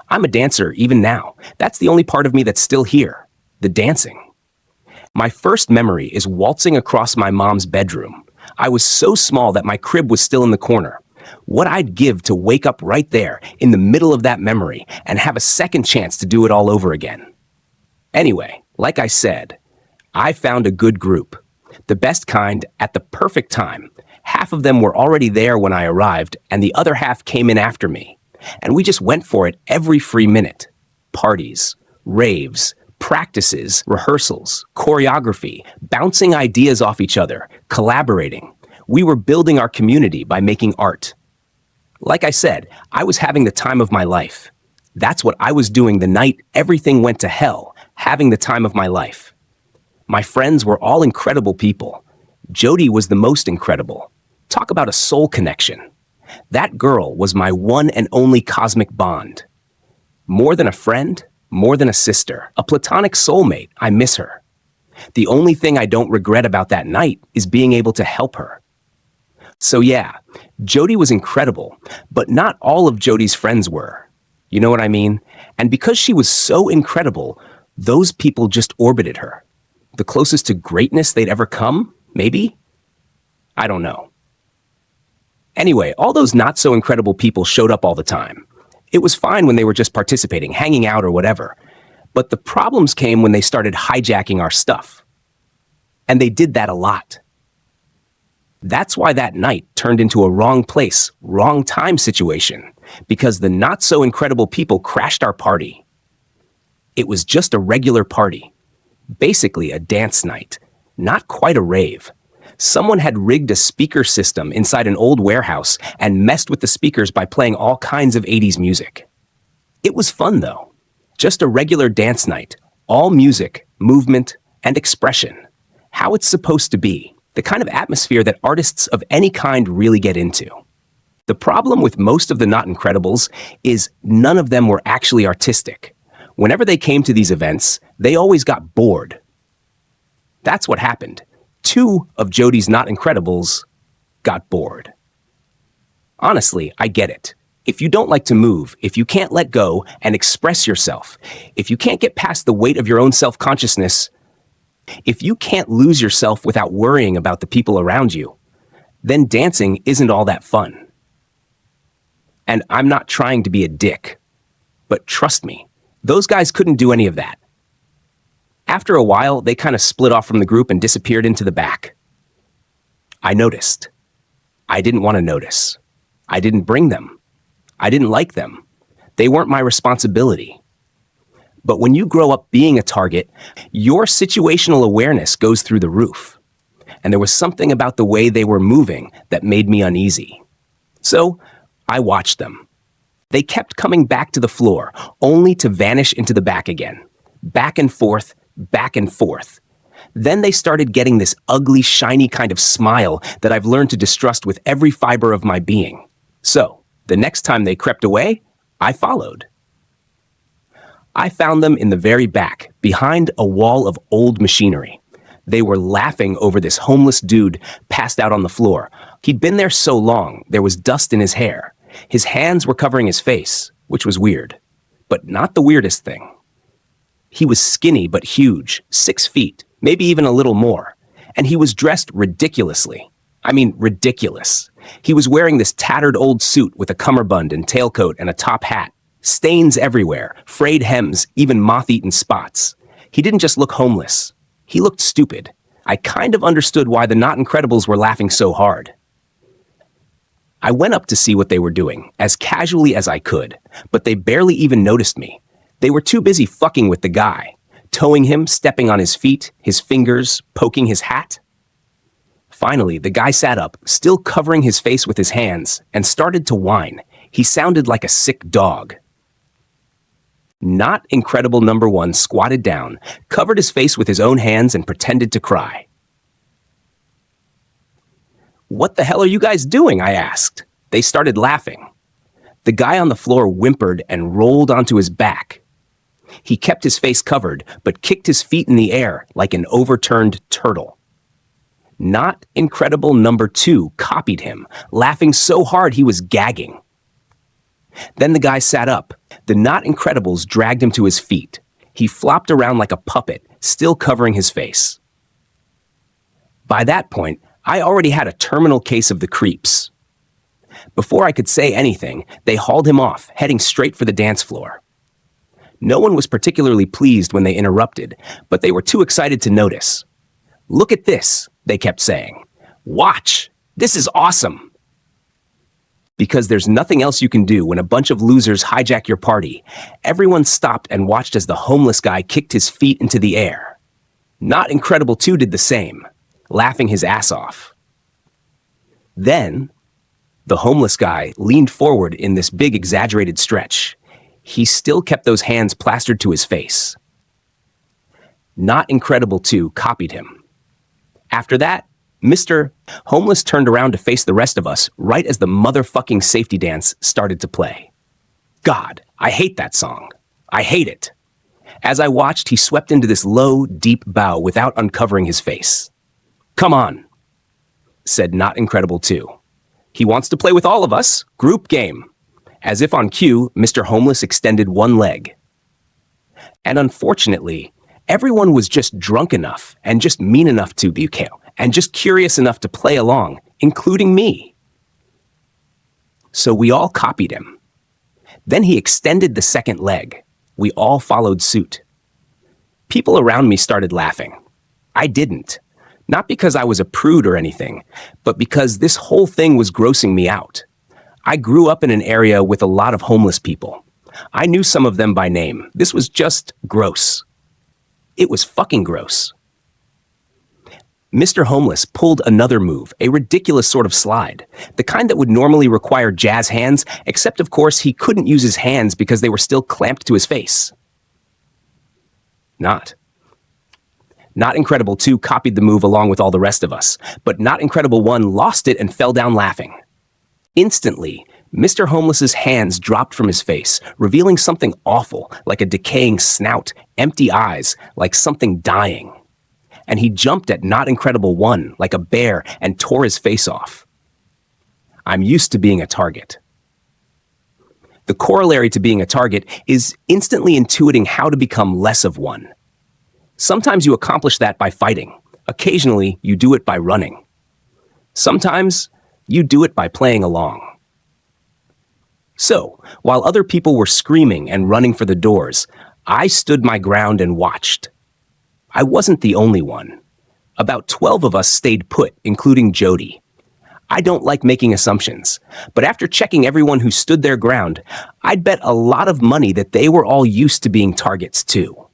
I'm a dancer even now. That's the only part of me that's still here, the dancing. My first memory is waltzing across my mom's bedroom. I was so small that my crib was still in the corner. What I'd give to wake up right there in the middle of that memory and have a second chance to do it all over again. Anyway, like I said, I found a good group. The best kind at the perfect time. Half of them were already there when I arrived, and the other half came in after me. And we just went for it every free minute. Parties, raves, practices, rehearsals, choreography, bouncing ideas off each other, collaborating. We were building our community by making art. Like I said, I was having the time of my life. That's what I was doing the night everything went to hell, having the time of my life. My friends were all incredible people. Jody was the most incredible. Talk about a soul connection. That girl was my one and only cosmic bond. More than a friend, more than a sister, a platonic soulmate, I miss her. The only thing I don't regret about that night is being able to help her. So yeah, Jody was incredible, but not all of Jody's friends were. You know what I mean? And because she was so incredible, those people just orbited her. The closest to greatness they'd ever come, maybe? I don't know. Anyway, all those not-so-incredible people showed up all the time. It was fine when they were just participating, hanging out or whatever. But the problems came when they started hijacking our stuff. And they did that a lot. That's why that night turned into a wrong place, wrong time situation, because the not-so-incredible people crashed our party. It was just a regular party. Basically a dance night, not quite a rave. Someone had rigged a speaker system inside an old warehouse and messed with the speakers by playing all kinds of 80s music. It was fun, though. Just a regular dance night, all music, movement, and expression. How it's supposed to be, the kind of atmosphere that artists of any kind really get into. The problem with most of the Not Incredibles is none of them were actually artistic. Whenever they came to these events, they always got bored. That's what happened. 2 of Jody's Not Incredibles got bored. Honestly, I get it. If you don't like to move, if you can't let go and express yourself, if you can't get past the weight of your own self-consciousness, if you can't lose yourself without worrying about the people around you, then dancing isn't all that fun. And I'm not trying to be a dick, but trust me, those guys couldn't do any of that. After a while, they kind of split off from the group and disappeared into the back. I noticed. I didn't want to notice. I didn't bring them. I didn't like them. They weren't my responsibility. But when you grow up being a target, your situational awareness goes through the roof. And there was something about the way they were moving that made me uneasy. So I watched them. They kept coming back to the floor, only to vanish into the back again. Back and forth, back and forth. Then they started getting this ugly, shiny kind of smile that I've learned to distrust with every fiber of my being. So, the next time they crept away, I followed. I found them in the very back, behind a wall of old machinery. They were laughing over this homeless dude passed out on the floor. He'd been there so long, there was dust in his hair. His hands were covering his face. which was weird. But not the weirdest thing. He was skinny but huge, 6 feet, maybe even a little more. And he was dressed ridiculously. I mean, ridiculous. He was wearing this tattered old suit with a cummerbund and tailcoat and a top hat. Stains everywhere, frayed hems, even moth-eaten spots. He didn't just look homeless. He looked stupid. I kind of understood why the Not Incredibles were laughing so hard. I went up to see what they were doing, as casually as I could, but they barely even noticed me. They were too busy fucking with the guy, towing him, stepping on his feet, his fingers, poking his hat. Finally, the guy sat up, still covering his face with his hands, and started to whine. He sounded like a sick dog. Not Incredible number 1 squatted down, covered his face with his own hands, and pretended to cry. "What the hell are you guys doing?" I asked. They started laughing. The guy on the floor whimpered and rolled onto his back. He kept his face covered, but kicked his feet in the air like an overturned turtle. Not Incredible number 2 copied him, laughing so hard he was gagging. Then the guy sat up. The Not Incredibles dragged him to his feet. He flopped around like a puppet, still covering his face. By that point, I already had a terminal case of the creeps. Before I could say anything, they hauled him off, heading straight for the dance floor. No one was particularly pleased when they interrupted, but they were too excited to notice. "Look at this," they kept saying. "Watch! This is awesome!" Because there's nothing else you can do when a bunch of losers hijack your party, everyone stopped and watched as the homeless guy kicked his feet into the air. Not Incredible 2 did the same, laughing his ass off. Then, the homeless guy leaned forward in this big exaggerated stretch. He still kept those hands plastered to his face. Not Incredible 2 copied him. After that, Mr. Homeless turned around to face the rest of us right as the motherfucking safety dance started to play. God, I hate that song. I hate it. As I watched, he swept into this low, deep bow without uncovering his face. "Come on," said Not Incredible 2. "He wants to play with all of us. Group game." As if on cue, Mr. Homeless extended one leg. And unfortunately, everyone was just drunk enough and just mean enough to be and just curious enough to play along, including me. So we all copied him. Then he extended the second leg. We all followed suit. People around me started laughing. I didn't. Not because I was a prude or anything, but because this whole thing was grossing me out. I grew up in an area with a lot of homeless people. I knew some of them by name. This was just gross. It was fucking gross. Mr. Homeless pulled another move, a ridiculous sort of slide, the kind that would normally require jazz hands, except of course he couldn't use his hands because they were still clamped to his face. Not Incredible 2 copied the move along with all the rest of us, but Not Incredible 1 lost it and fell down laughing. Instantly, Mr. Homeless's hands dropped from his face, revealing something awful, like a decaying snout, empty eyes, like something dying. And he jumped at Not Incredible 1 like a bear and tore his face off. I'm used to being a target. The corollary to being a target is instantly intuiting how to become less of one. Sometimes you accomplish that by fighting. Occasionally, you do it by running. Sometimes, you do it by playing along. So, while other people were screaming and running for the doors, I stood my ground and watched. I wasn't the only one. About 12 of us stayed put, including Jody. I don't like making assumptions, but after checking everyone who stood their ground, I'd bet a lot of money that they were all used to being targets too.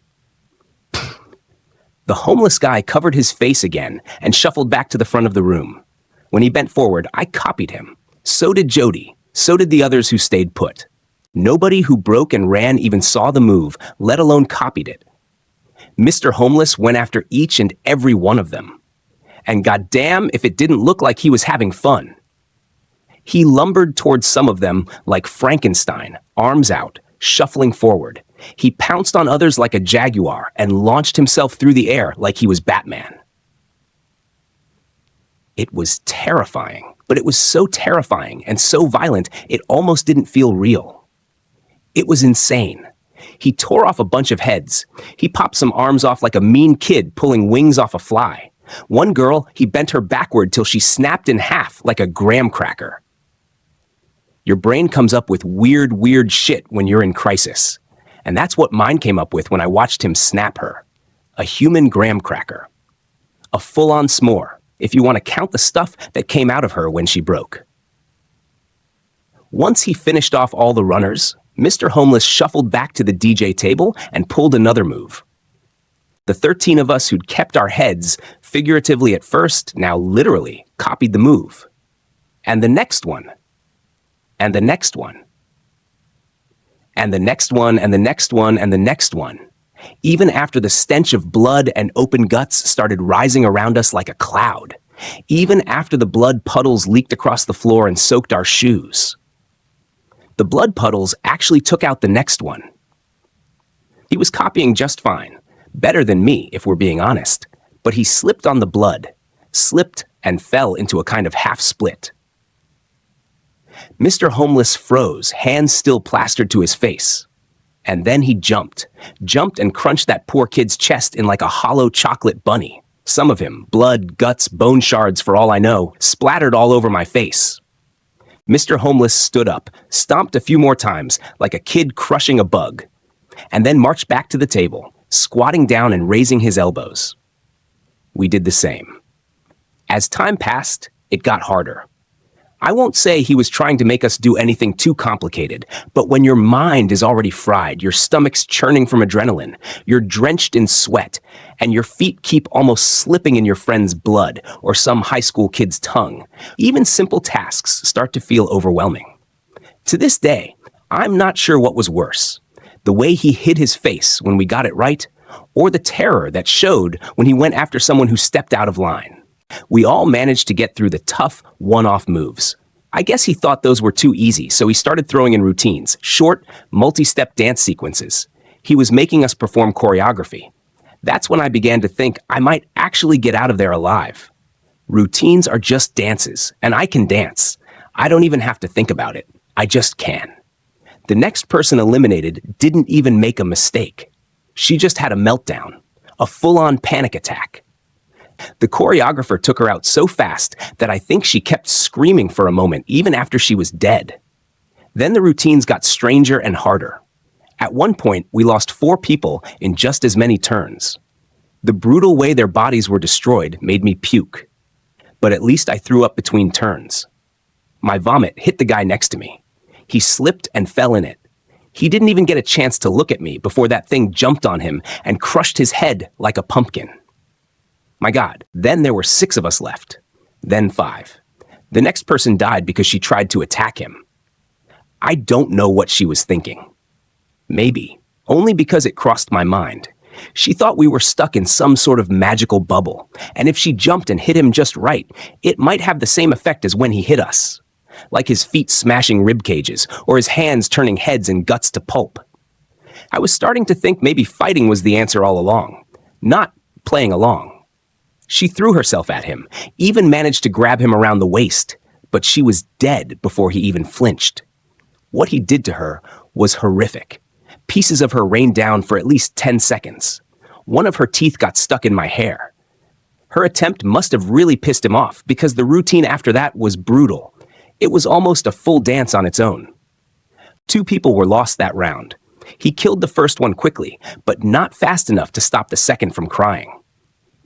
The homeless guy covered his face again and shuffled back to the front of the room. When he bent forward, I copied him. So did Jody. So did the others who stayed put. Nobody who broke and ran even saw the move, let alone copied it. Mr. Homeless went after each and every one of them. And goddamn if it didn't look like he was having fun. He lumbered towards some of them like Frankenstein, arms out, shuffling forward. He pounced on others like a jaguar and launched himself through the air like he was Batman. It was terrifying, but it was so terrifying and so violent it almost didn't feel real. It was insane. He tore off a bunch of heads. He popped some arms off like a mean kid pulling wings off a fly. One girl, he bent her backward till she snapped in half like a graham cracker. Your brain comes up with weird shit when you're in crisis. And that's what mine came up with when I watched him snap her. A human graham cracker. A full-on s'more, if you want to count the stuff that came out of her when she broke. Once he finished off all the runners, Mr. Homeless shuffled back to the DJ table and pulled another move. The 13 of us who'd kept our heads, figuratively at first, now literally, copied the move. And the next one. And the next one. And the next one, and the next one, and the next one. Even after the stench of blood and open guts started rising around us like a cloud. Even after the blood puddles leaked across the floor and soaked our shoes. The blood puddles actually took out the next one. He was copying just fine. Better than me, if we're being honest. But he slipped on the blood. Slipped and fell into a kind of half-split. Mr. Homeless froze, hands still plastered to his face. And then he jumped and crunched that poor kid's chest in like a hollow chocolate bunny. Some of him, blood, guts, bone shards for all I know, splattered all over my face. Mr. Homeless stood up, stomped a few more times like a kid crushing a bug, and then marched back to the table, squatting down and raising his elbows. We did the same. As time passed, it got harder. I won't say he was trying to make us do anything too complicated, but when your mind is already fried, your stomach's churning from adrenaline, you're drenched in sweat, and your feet keep almost slipping in your friend's blood or some high school kid's tongue, even simple tasks start to feel overwhelming. To this day, I'm not sure what was worse, the way he hid his face when we got it right, or the terror that showed when he went after someone who stepped out of line. We all managed to get through the tough, one-off moves. I guess he thought those were too easy, so he started throwing in routines, short, multi-step dance sequences. He was making us perform choreography. That's when I began to think I might actually get out of there alive. Routines are just dances, and I can dance. I don't even have to think about it. I just can. The next person eliminated didn't even make a mistake. She just had a meltdown, a full-on panic attack. The choreographer took her out so fast that I think she kept screaming for a moment even after she was dead. Then the routines got stranger and harder. At one point, we lost 4 people in just as many turns. The brutal way their bodies were destroyed made me puke. But at least I threw up between turns. My vomit hit the guy next to me. He slipped and fell in it. He didn't even get a chance to look at me before that thing jumped on him and crushed his head like a pumpkin. My God, then there were 6 of us left. Then 5. The next person died because she tried to attack him. I don't know what she was thinking. Maybe, only because it crossed my mind. She thought we were stuck in some sort of magical bubble, and if she jumped and hit him just right, it might have the same effect as when he hit us. Like his feet smashing rib cages, or his hands turning heads and guts to pulp. I was starting to think maybe fighting was the answer all along, not playing along. She threw herself at him, even managed to grab him around the waist, but she was dead before he even flinched. What he did to her was horrific. Pieces of her rained down for at least 10 seconds. One of her teeth got stuck in my hair. Her attempt must have really pissed him off because the routine after that was brutal. It was almost a full dance on its own. 2 people were lost that round. He killed the first one quickly, but not fast enough to stop the second from crying.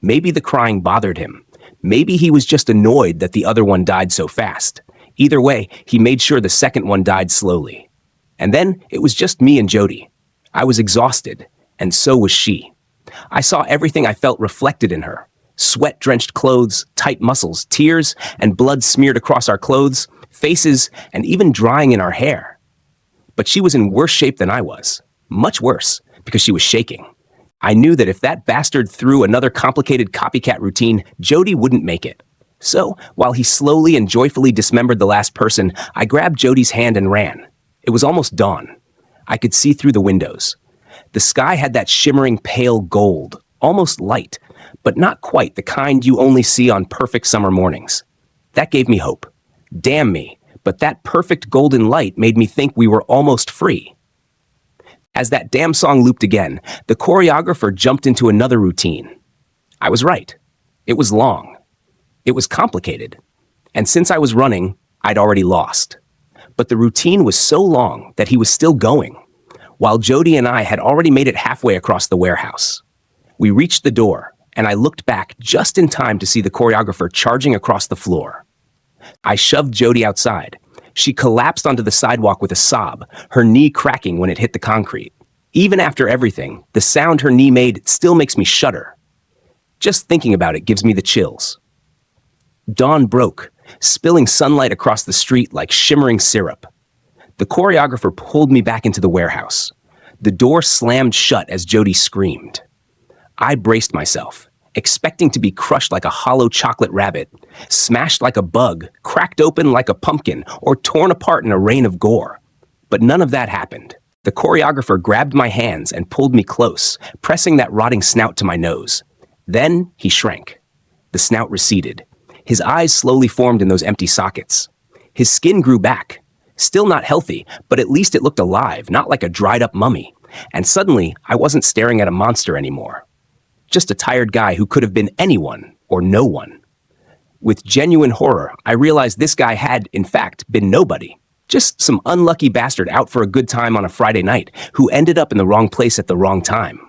Maybe the crying bothered him. Maybe he was just annoyed that the other one died so fast. Either way, he made sure the second one died slowly. And then it was just me and Jody. I was exhausted, and so was she. I saw everything I felt reflected in her. Sweat-drenched clothes, tight muscles, tears, and blood smeared across our clothes, faces, and even drying in our hair. But she was in worse shape than I was. Much worse, because she was shaking. I knew that if that bastard threw another complicated copycat routine, Jody wouldn't make it. So, while he slowly and joyfully dismembered the last person, I grabbed Jody's hand and ran. It was almost dawn. I could see through the windows. The sky had that shimmering pale gold, almost light, but not quite the kind you only see on perfect summer mornings. That gave me hope. Damn me, but that perfect golden light made me think we were almost free. As that damn song looped again, the choreographer jumped into another routine. I was right. It was long. It was complicated. And since I was running, I'd already lost. But the routine was so long that he was still going, while Jody and I had already made it halfway across the warehouse. We reached the door, and I looked back just in time to see the choreographer charging across the floor. I shoved Jody outside. She collapsed onto the sidewalk with a sob, her knee cracking when it hit the concrete. Even after everything, the sound her knee made still makes me shudder. Just thinking about it gives me the chills. Dawn broke, spilling sunlight across the street like shimmering syrup. The choreographer pulled me back into the warehouse. The door slammed shut as Jody screamed. I braced myself, expecting to be crushed like a hollow chocolate rabbit, smashed like a bug, cracked open like a pumpkin, or torn apart in a rain of gore. But none of that happened. The choreographer grabbed my hands and pulled me close, pressing that rotting snout to my nose. Then he shrank. The snout receded. His eyes slowly formed in those empty sockets. His skin grew back. Still not healthy, but at least it looked alive, not like a dried-up mummy. And suddenly, I wasn't staring at a monster anymore. Just a tired guy who could have been anyone or no one. With genuine horror, I realized this guy had, in fact, been nobody. Just some unlucky bastard out for a good time on a Friday night who ended up in the wrong place at the wrong time.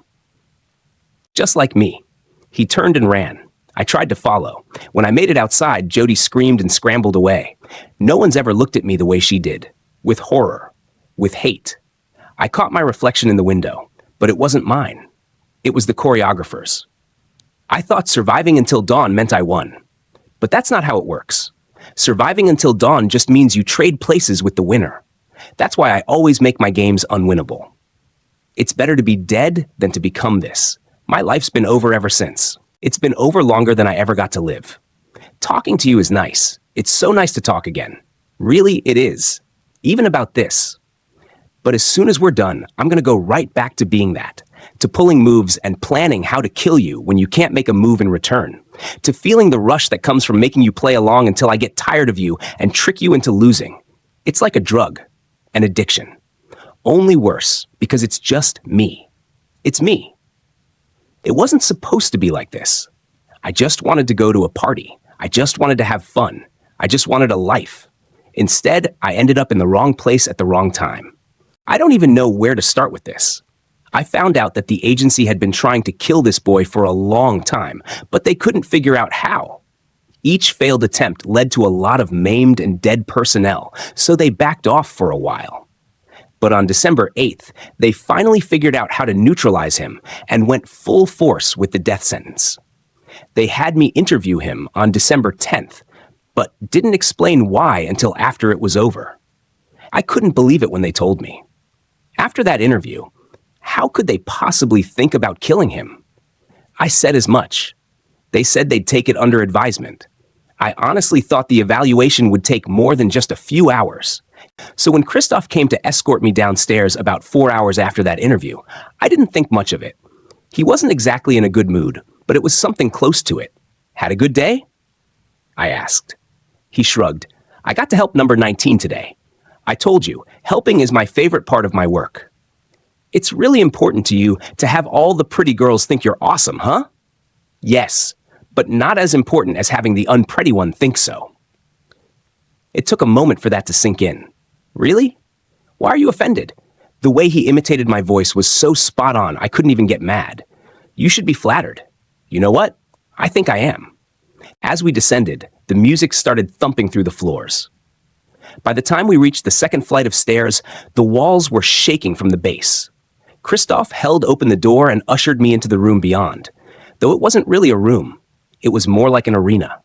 Just like me. He turned and ran. I tried to follow. When I made it outside, Jody screamed and scrambled away. No one's ever looked at me the way she did. With horror. With hate. I caught my reflection in the window, but it wasn't mine. It was the choreographer's. I thought surviving until dawn meant I won. But that's not how it works. Surviving until dawn just means you trade places with the winner. That's why I always make my games unwinnable. It's better to be dead than to become this. My life's been over ever since. It's been over longer than I ever got to live. Talking to you is nice. It's so nice to talk again. Really, it is. Even about this. But as soon as we're done, I'm going to go right back to being that. To pulling moves and planning how to kill you when you can't make a move in return. To feeling the rush that comes from making you play along until I get tired of you and trick you into losing. It's like a drug. An addiction. Only worse, because it's just me. It's me. It wasn't supposed to be like this. I just wanted to go to a party. I just wanted to have fun. I just wanted a life. Instead, I ended up in the wrong place at the wrong time. I don't even know where to start with this. I found out that the agency had been trying to kill this boy for a long time, but they couldn't figure out how. Each failed attempt led to a lot of maimed and dead personnel, so they backed off for a while. But on December 8th, they finally figured out how to neutralize him and went full force with the death sentence. They had me interview him on December 10th, but didn't explain why until after it was over. I couldn't believe it when they told me. After that interview, how could they possibly think about killing him? I said as much. They said they'd take it under advisement. I honestly thought the evaluation would take more than just a few hours. So when Christoph came to escort me downstairs about 4 hours after that interview, I didn't think much of it. He wasn't exactly in a good mood, but it was something close to it. Had a good day? I asked. He shrugged. I got to help number 19 today. I told you, helping is my favorite part of my work. It's really important to you to have all the pretty girls think you're awesome, huh? Yes, but not as important as having the unpretty one think so. It took a moment for that to sink in. Really? Why are you offended? The way he imitated my voice was so spot on, I couldn't even get mad. You should be flattered. You know what? I think I am. As we descended, the music started thumping through the floors. By the time we reached the second flight of stairs, the walls were shaking from the bass. Christoph held open the door and ushered me into the room beyond. Though it wasn't really a room, it was more like an arena.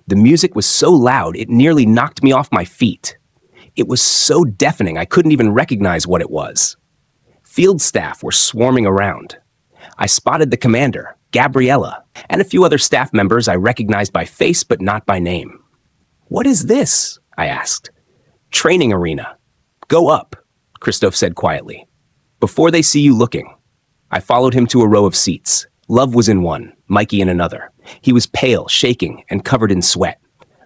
The music was so loud it nearly knocked me off my feet. It was so deafening I couldn't even recognize what it was. Field staff were swarming around. I spotted the commander, Gabriella, and a few other staff members I recognized by face but not by name. "What is this?" I asked. "Training arena. Go up," Christoph said quietly. "Before they see you looking." I followed him to a row of seats. Love was in one, Mikey in another. He was pale, shaking, and covered in sweat.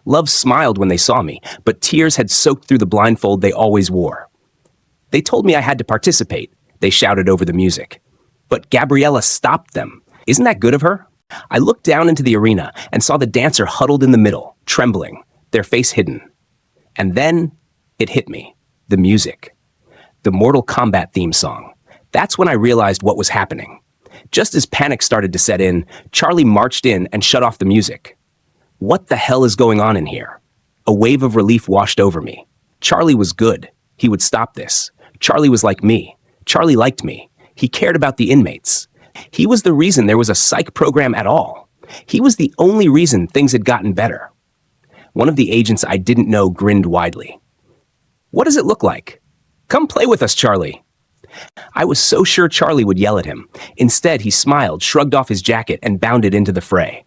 Love smiled when they saw me, but tears had soaked through the blindfold they always wore. They told me I had to participate. they shouted over the music. But Gabriella stopped them. Isn't that good of her? I looked down into the arena and saw the dancer huddled in the middle, trembling, their face hidden. And then it hit me. The music. The Mortal Kombat theme song. That's when I realized what was happening. Just as panic started to set in, Charlie marched in and shut off the music. What the hell is going on in here? A wave of relief washed over me. Charlie was good. He would stop this. Charlie was like me. Charlie liked me. He cared about the inmates. He was the reason there was a psych program at all. He was the only reason things had gotten better. One of the agents I didn't know grinned widely. What does it look like? Come play with us, Charlie. I was so sure Charlie would yell at him. Instead, he smiled, shrugged off his jacket, and bounded into the fray.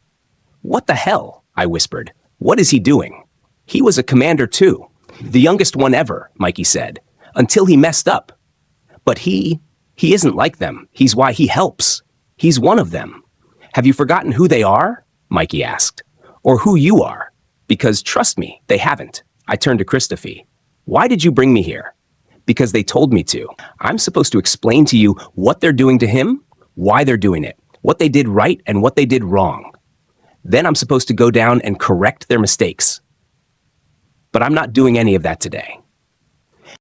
What the hell? I whispered. What is he doing? He was a commander too. The youngest one ever, Mikey said. Until he messed up. But he isn't like them. He's why he helps. He's one of them. Have you forgotten who they are? Mikey asked. Or who you are? Because trust me, they haven't. I turned to Christophe. Why did you bring me here? Because they told me to. I'm supposed to explain to you what they're doing to him, why they're doing it, what they did right and what they did wrong. Then I'm supposed to go down and correct their mistakes. But I'm not doing any of that today.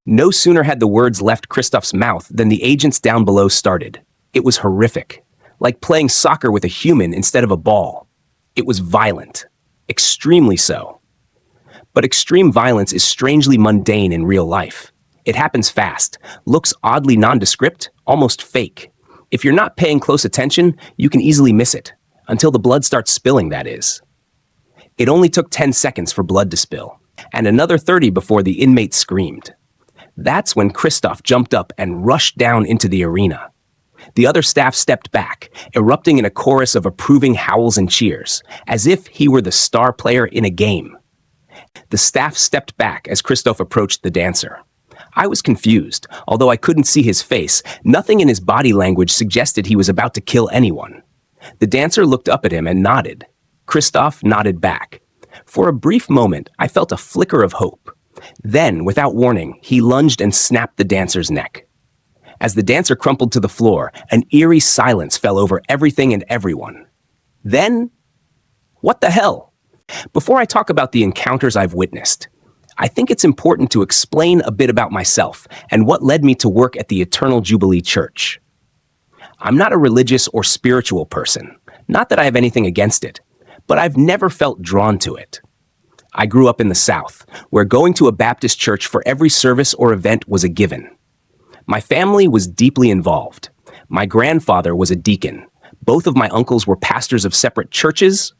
No sooner had the words left Christophe's mouth than the agents down below started. It was horrific, like playing soccer with a human instead of a ball. It was violent, extremely so. But extreme violence is strangely mundane in real life. It happens fast, looks oddly nondescript, almost fake. If you're not paying close attention, you can easily miss it, until the blood starts spilling, that is. It only took 10 seconds for blood to spill, and another 30 before the inmate screamed. That's when Christophe jumped up and rushed down into the arena. The other staff stepped back, erupting in a chorus of approving howls and cheers, as if he were the star player in a game. The staff stepped back as Christophe approached the dancer. I was confused. Although I couldn't see his face, nothing in his body language suggested he was about to kill anyone. The dancer looked up at him and nodded. Christophe nodded back. For a brief moment, I felt a flicker of hope. Then, without warning, he lunged and snapped the dancer's neck. As the dancer crumpled to the floor, an eerie silence fell over everything and everyone. Then, what the hell? Before I talk about the encounters I've witnessed, I think it's important to explain a bit about myself and what led me to work at the Eternal Jubilee Church. I'm not a religious or spiritual person, not that I have anything against it, but I've never felt drawn to it. I grew up in the South, where going to a Baptist church for every service or event was a given. My family was deeply involved. My grandfather was a deacon. Both of my uncles were pastors of separate churches,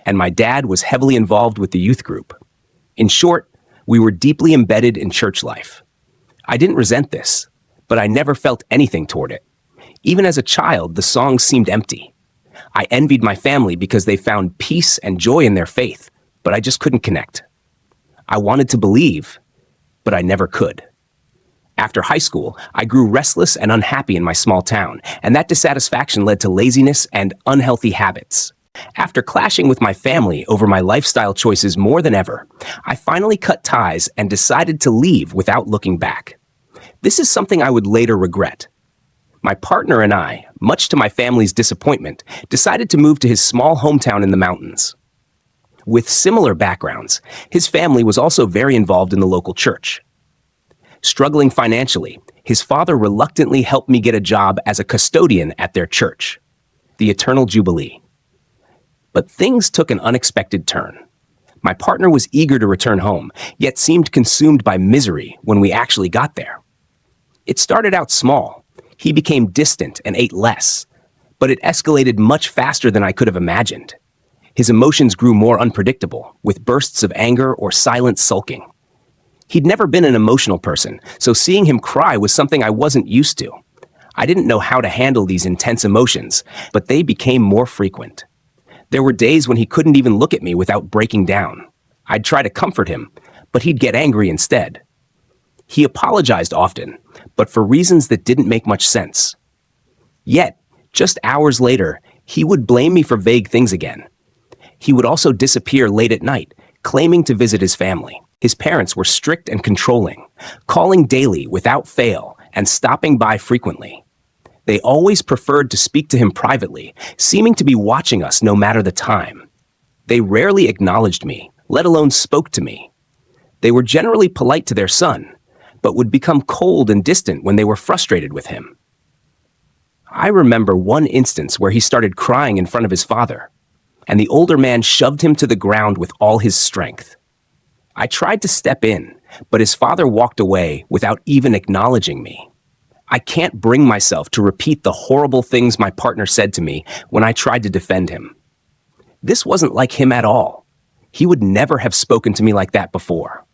and my dad was heavily involved with the youth group. In short, we were deeply embedded in church life. I didn't resent this, but I never felt anything toward it. Even as a child, the songs seemed empty. I envied my family because they found peace and joy in their faith, but I just couldn't connect. I wanted to believe, but I never could. After high school, I grew restless and unhappy in my small town, and that dissatisfaction led to laziness and unhealthy habits. After clashing with my family over my lifestyle choices more than ever, I finally cut ties and decided to leave without looking back. This is something I would later regret. My partner and I, much to my family's disappointment, decided to move to his small hometown in the mountains. With similar backgrounds, his family was also very involved in the local church. Struggling financially, his father reluctantly helped me get a job as a custodian at their church, the Eternal Jubilee. But things took an unexpected turn. My partner was eager to return home, yet seemed consumed by misery when we actually got there. It started out small. He became distant and ate less, but it escalated much faster than I could have imagined. His emotions grew more unpredictable, with bursts of anger or silent sulking. He'd never been an emotional person, so seeing him cry was something I wasn't used to. I didn't know how to handle these intense emotions, but they became more frequent. There were days when he couldn't even look at me without breaking down. I'd try to comfort him, but he'd get angry instead. He apologized often, but for reasons that didn't make much sense. Yet, just hours later, he would blame me for vague things again. He would also disappear late at night, claiming to visit his family. His parents were strict and controlling, calling daily without fail and stopping by frequently. They always preferred to speak to him privately, seeming to be watching us no matter the time. They rarely acknowledged me, let alone spoke to me. They were generally polite to their son, but would become cold and distant when they were frustrated with him. I remember one instance where he started crying in front of his father, and the older man shoved him to the ground with all his strength. I tried to step in, but his father walked away without even acknowledging me. I can't bring myself to repeat the horrible things my partner said to me when I tried to defend him. This wasn't like him at all. He would never have spoken to me like that before.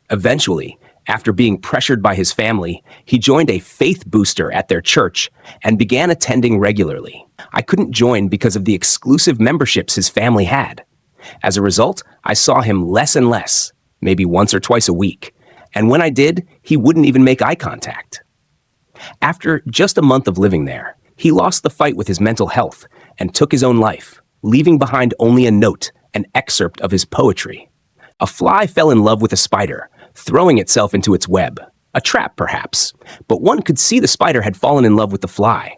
Eventually, after being pressured by his family, he joined a faith booster at their church and began attending regularly. I couldn't join because of the exclusive memberships his family had. As a result, I saw him less and less, maybe once or twice a week, and when I did, he wouldn't even make eye contact. After just a month of living there, he lost the fight with his mental health and took his own life, leaving behind only a note, an excerpt of his poetry. A fly fell in love with a spider, throwing itself into its web. A trap, perhaps, but one could see the spider had fallen in love with the fly.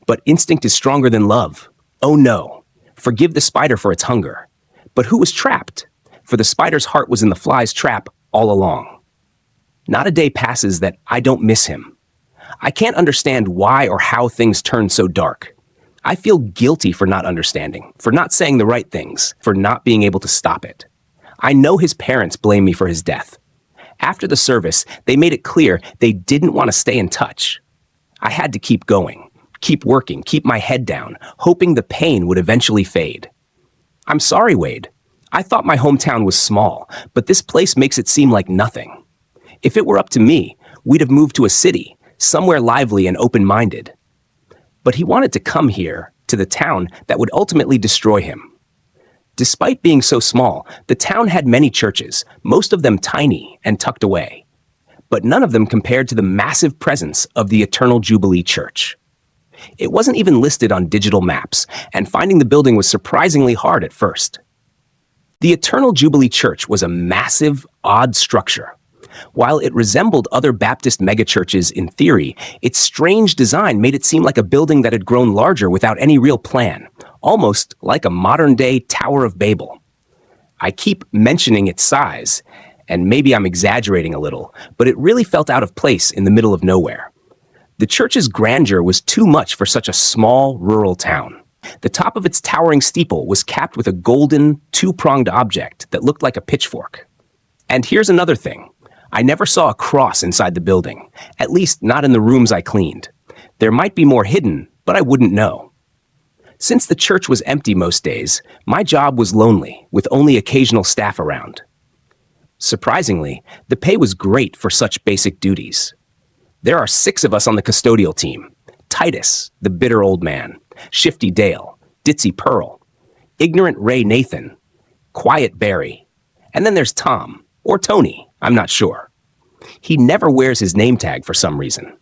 But instinct is stronger than love. Oh no, forgive the spider for its hunger. But who was trapped? For the spider's heart was in the fly's trap all along. Not a day passes that I don't miss him. I can't understand why or how things turn so dark. I feel guilty for not understanding, for not saying the right things, for not being able to stop it. I know his parents blame me for his death. After the service, they made it clear they didn't want to stay in touch. I had to keep going, keep working, keep my head down, hoping the pain would eventually fade. I'm sorry, Wade. I thought my hometown was small, but this place makes it seem like nothing. If it were up to me, we'd have moved to a city, somewhere lively and open-minded. But he wanted to come here, to the town that would ultimately destroy him. Despite being so small, the town had many churches, most of them tiny and tucked away. But none of them compared to the massive presence of the Eternal Jubilee Church. It wasn't even listed on digital maps, and finding the building was surprisingly hard at first. The Eternal Jubilee Church was a massive, odd structure. While it resembled other Baptist megachurches in theory, its strange design made it seem like a building that had grown larger without any real plan, almost like a modern-day Tower of Babel. I keep mentioning its size, and maybe I'm exaggerating a little, but it really felt out of place in the middle of nowhere. The church's grandeur was too much for such a small, rural town. The top of its towering steeple was capped with a golden, two-pronged object that looked like a pitchfork. And here's another thing. I never saw a cross inside the building, at least not in the rooms I cleaned. There might be more hidden, but I wouldn't know. Since the church was empty most days, my job was lonely, with only occasional staff around. Surprisingly, the pay was great for such basic duties. There are 6 of us on the custodial team. Titus, the bitter old man, Shifty Dale, Ditzy Pearl, Ignorant Ray Nathan, Quiet Barry, and then there's Tom, or Tony, I'm not sure. He never wears his name tag for some reason.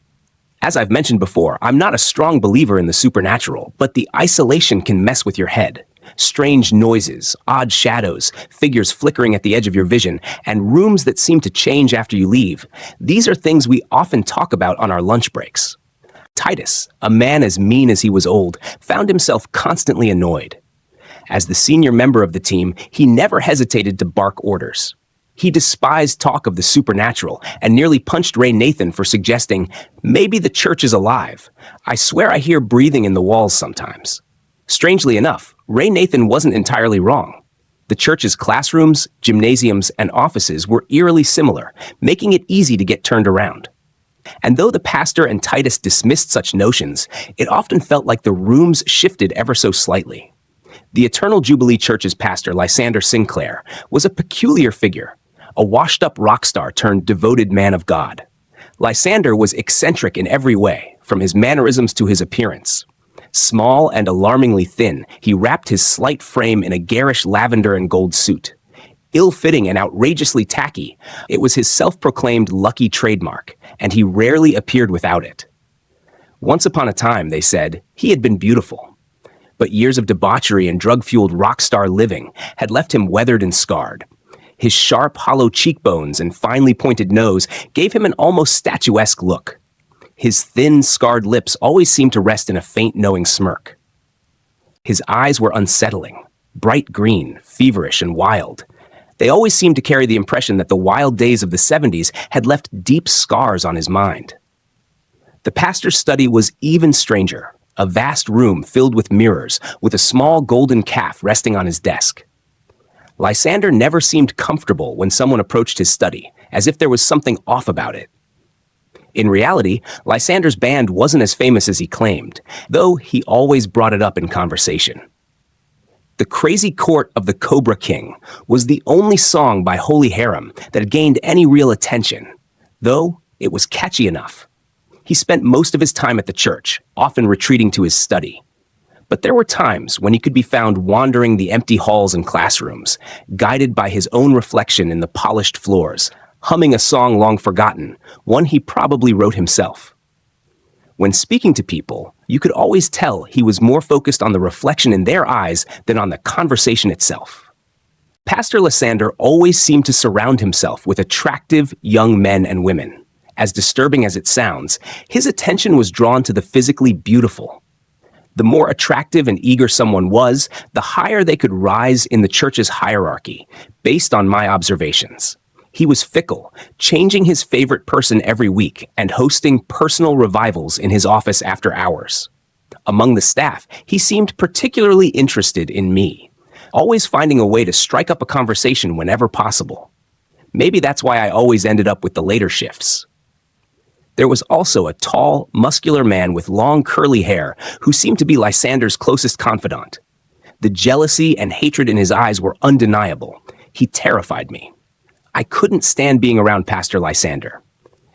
As I've mentioned before, I'm not a strong believer in the supernatural, but the isolation can mess with your head. Strange noises, odd shadows, figures flickering at the edge of your vision, and rooms that seem to change after you leave. These are things we often talk about on our lunch breaks. Titus, a man as mean as he was old, found himself constantly annoyed. As the senior member of the team, he never hesitated to bark orders. He despised talk of the supernatural and nearly punched Ray Nathan for suggesting, "Maybe the church is alive. I swear I hear breathing in the walls sometimes." Strangely enough, Ray Nathan wasn't entirely wrong. The church's classrooms, gymnasiums, and offices were eerily similar, making it easy to get turned around. And though the pastor and Titus dismissed such notions, it often felt like the rooms shifted ever so slightly. The Eternal Jubilee Church's pastor, Lysander Sinclair, was a peculiar figure, a washed-up rock star turned devoted man of God. Lysander was eccentric in every way, from his mannerisms to his appearance. Small and alarmingly thin, he wrapped his slight frame in a garish lavender and gold suit. Ill-fitting and outrageously tacky, it was his self-proclaimed lucky trademark, and he rarely appeared without it. Once upon a time, they said, he had been beautiful. But years of debauchery and drug-fueled rock star living had left him weathered and scarred. His sharp, hollow cheekbones and finely pointed nose gave him an almost statuesque look. His thin, scarred lips always seemed to rest in a faint, knowing smirk. His eyes were unsettling, bright green, feverish, and wild. They always seemed to carry the impression that the wild days of the 70s had left deep scars on his mind. The pastor's study was even stranger, a vast room filled with mirrors, with a small golden calf resting on his desk. Lysander never seemed comfortable when someone approached his study, as if there was something off about it. In reality, Lysander's band wasn't as famous as he claimed, though he always brought it up in conversation. The Crazy Court of the Cobra King was the only song by Holy Harem that had gained any real attention, though it was catchy enough. He spent most of his time at the church, often retreating to his study. But there were times when he could be found wandering the empty halls and classrooms, guided by his own reflection in the polished floors, humming a song long forgotten, one he probably wrote himself. When speaking to people, you could always tell he was more focused on the reflection in their eyes than on the conversation itself. Pastor Lysander always seemed to surround himself with attractive young men and women. As disturbing as it sounds, his attention was drawn to the physically beautiful. The more attractive and eager someone was, the higher they could rise in the church's hierarchy, based on my observations. He was fickle, changing his favorite person every week and hosting personal revivals in his office after hours. Among the staff, he seemed particularly interested in me, always finding a way to strike up a conversation whenever possible. Maybe that's why I always ended up with the later shifts. There was also a tall, muscular man with long, curly hair who seemed to be Lysander's closest confidant. The jealousy and hatred in his eyes were undeniable. He terrified me. I couldn't stand being around Pastor Lysander.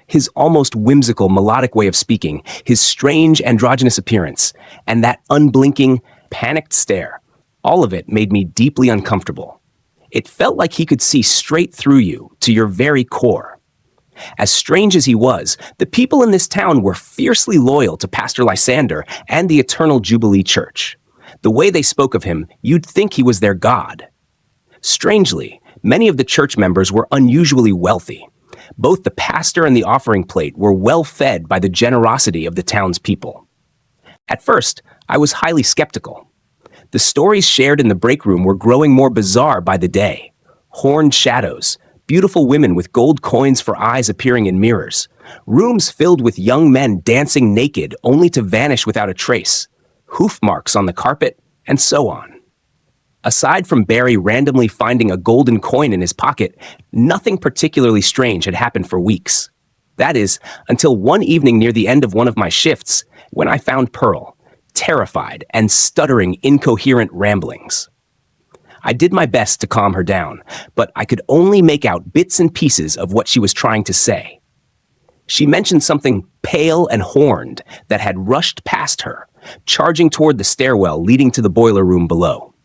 His almost whimsical, melodic way of speaking, his strange, androgynous appearance, and that unblinking, panicked stare, all of it made me deeply uncomfortable. It felt like he could see straight through you, to your very core. As strange as he was, the people in this town were fiercely loyal to Pastor Lysander and the Eternal Jubilee Church. The way they spoke of him, you'd think he was their god. Strangely, many of the church members were unusually wealthy. Both the pastor and the offering plate were well fed by the generosity of the town's people. At first, I was highly skeptical. The stories shared in the break room were growing more bizarre by the day. Horned shadows, beautiful women with gold coins for eyes appearing in mirrors, rooms filled with young men dancing naked only to vanish without a trace, hoof marks on the carpet, and so on. Aside from Barry randomly finding a golden coin in his pocket, nothing particularly strange had happened for weeks. That is, until one evening near the end of one of my shifts, when I found Pearl, terrified and stuttering incoherent ramblings. I did my best to calm her down, but I could only make out bits and pieces of what she was trying to say. She mentioned something pale and horned that had rushed past her, charging toward the stairwell leading to the boiler room below.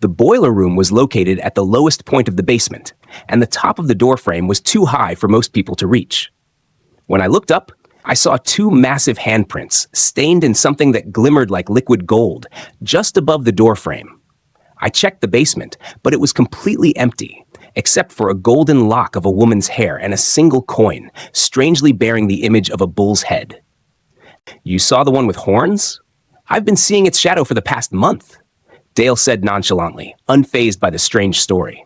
The boiler room was located at the lowest point of the basement, and the top of the doorframe was too high for most people to reach. When I looked up, I saw two massive handprints, stained in something that glimmered like liquid gold, just above the doorframe. I checked the basement, but it was completely empty, except for a golden lock of a woman's hair and a single coin, strangely bearing the image of a bull's head. "You saw the one with horns? I've been seeing its shadow for the past month," Dale said nonchalantly, unfazed by the strange story.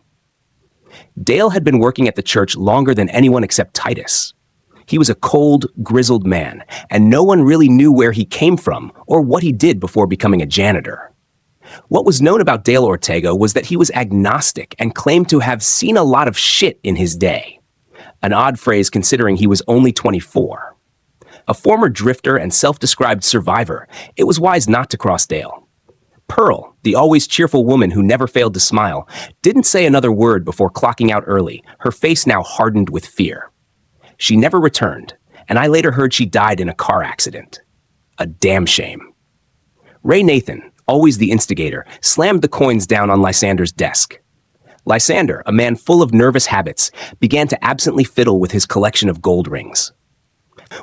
Dale had been working at the church longer than anyone except Titus. He was a cold, grizzled man, and no one really knew where he came from or what he did before becoming a janitor. What was known about Dale Ortega was that he was agnostic and claimed to have seen a lot of shit in his day. An odd phrase considering he was only 24. A former drifter and self-described survivor, it was wise not to cross Dale. Pearl, the always cheerful woman who never failed to smile, didn't say another word before clocking out early, her face now hardened with fear. She never returned, and I later heard she died in a car accident. A damn shame. Ray Nathan, always the instigator, slammed the coins down on Lysander's desk. Lysander, a man full of nervous habits, began to absently fiddle with his collection of gold rings.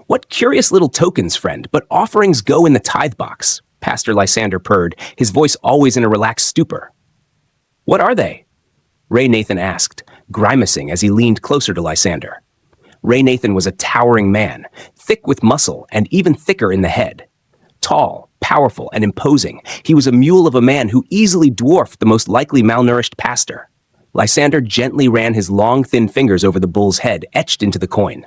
"What curious little tokens, friend, but offerings go in the tithe box," Pastor Lysander purred, his voice always in a relaxed stupor. "What are they?" Ray Nathan asked, grimacing as he leaned closer to Lysander. Ray Nathan was a towering man, thick with muscle and even thicker in the head. Tall, powerful, and imposing, he was a mule of a man who easily dwarfed the most likely malnourished pastor. Lysander gently ran his long, thin fingers over the bull's head, etched into the coin.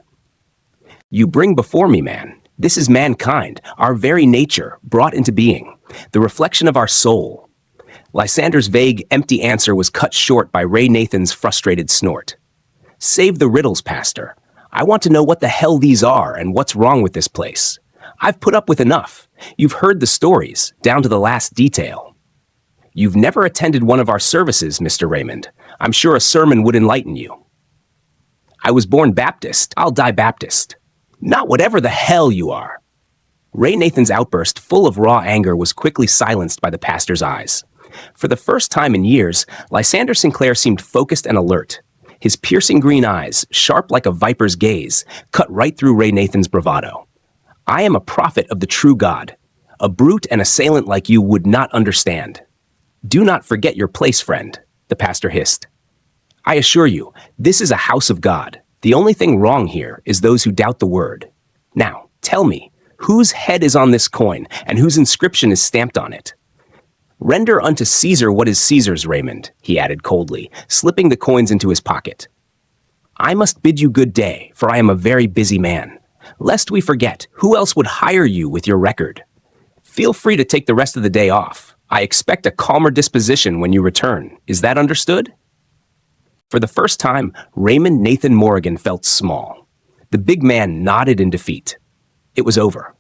"You bring before me, man. This is mankind, our very nature, brought into being, the reflection of our soul." Lysander's vague, empty answer was cut short by Ray Nathan's frustrated snort. "Save the riddles, Pastor. I want to know what the hell these are and what's wrong with this place. I've put up with enough. You've heard the stories, down to the last detail." "You've never attended one of our services, Mr. Raymond. I'm sure a sermon would enlighten you." "I was born Baptist. I'll die Baptist." "Not whatever the hell you are." Ray Nathan's outburst, full of raw anger, was quickly silenced by the pastor's eyes. For the first time in years, Lysander Sinclair seemed focused and alert. His piercing green eyes, sharp like a viper's gaze, cut right through Ray Nathan's bravado. "I am a prophet of the true God. A brute and assailant like you would not understand." "Do not forget your place, friend," the pastor hissed. "I assure you, this is a house of God. The only thing wrong here is those who doubt the word. Now, tell me, whose head is on this coin and whose inscription is stamped on it?" "Render unto Caesar what is Caesar's, Raymond," he added coldly, slipping the coins into his pocket. "I must bid you good day, for I am a very busy man. Lest we forget, who else would hire you with your record? Feel free to take the rest of the day off. I expect a calmer disposition when you return. Is that understood?" For the first time, Raymond Nathan Morrigan felt small. The big man nodded in defeat. It was over.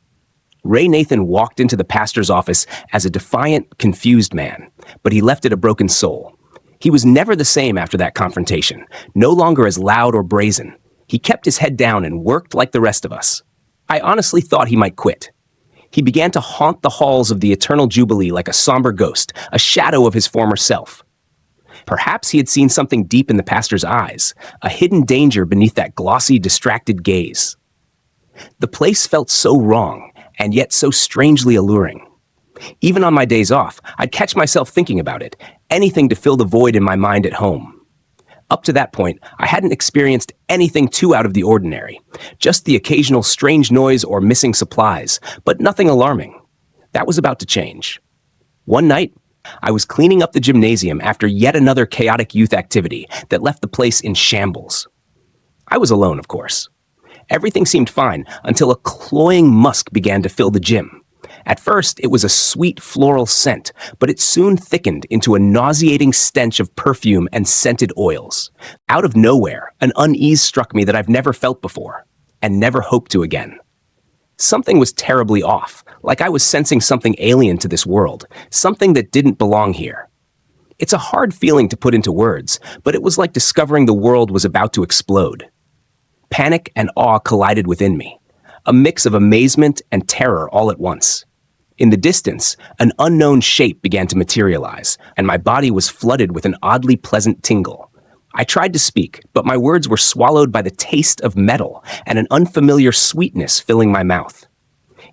Ray Nathan walked into the pastor's office as a defiant, confused man, but he left it a broken soul. He was never the same after that confrontation, no longer as loud or brazen. He kept his head down and worked like the rest of us. I honestly thought he might quit. He began to haunt the halls of the Eternal Jubilee like a somber ghost, a shadow of his former self. Perhaps he had seen something deep in the pastor's eyes, a hidden danger beneath that glossy, distracted gaze. The place felt so wrong, and yet so strangely alluring. Even on my days off, I'd catch myself thinking about it, anything to fill the void in my mind at home. Up to that point, I hadn't experienced anything too out of the ordinary, just the occasional strange noise or missing supplies, but nothing alarming. That was about to change. One night, I was cleaning up the gymnasium after yet another chaotic youth activity that left the place in shambles. I was alone, of course. Everything seemed fine until a cloying musk began to fill the gym. At first, it was a sweet floral scent, but it soon thickened into a nauseating stench of perfume and scented oils. Out of nowhere, an unease struck me that I've never felt before, and never hoped to again. Something was terribly off, like I was sensing something alien to this world, something that didn't belong here. It's a hard feeling to put into words, but it was like discovering the world was about to explode. Panic and awe collided within me, a mix of amazement and terror all at once. In the distance, an unknown shape began to materialize, and my body was flooded with an oddly pleasant tingle. I tried to speak, but my words were swallowed by the taste of metal and an unfamiliar sweetness filling my mouth.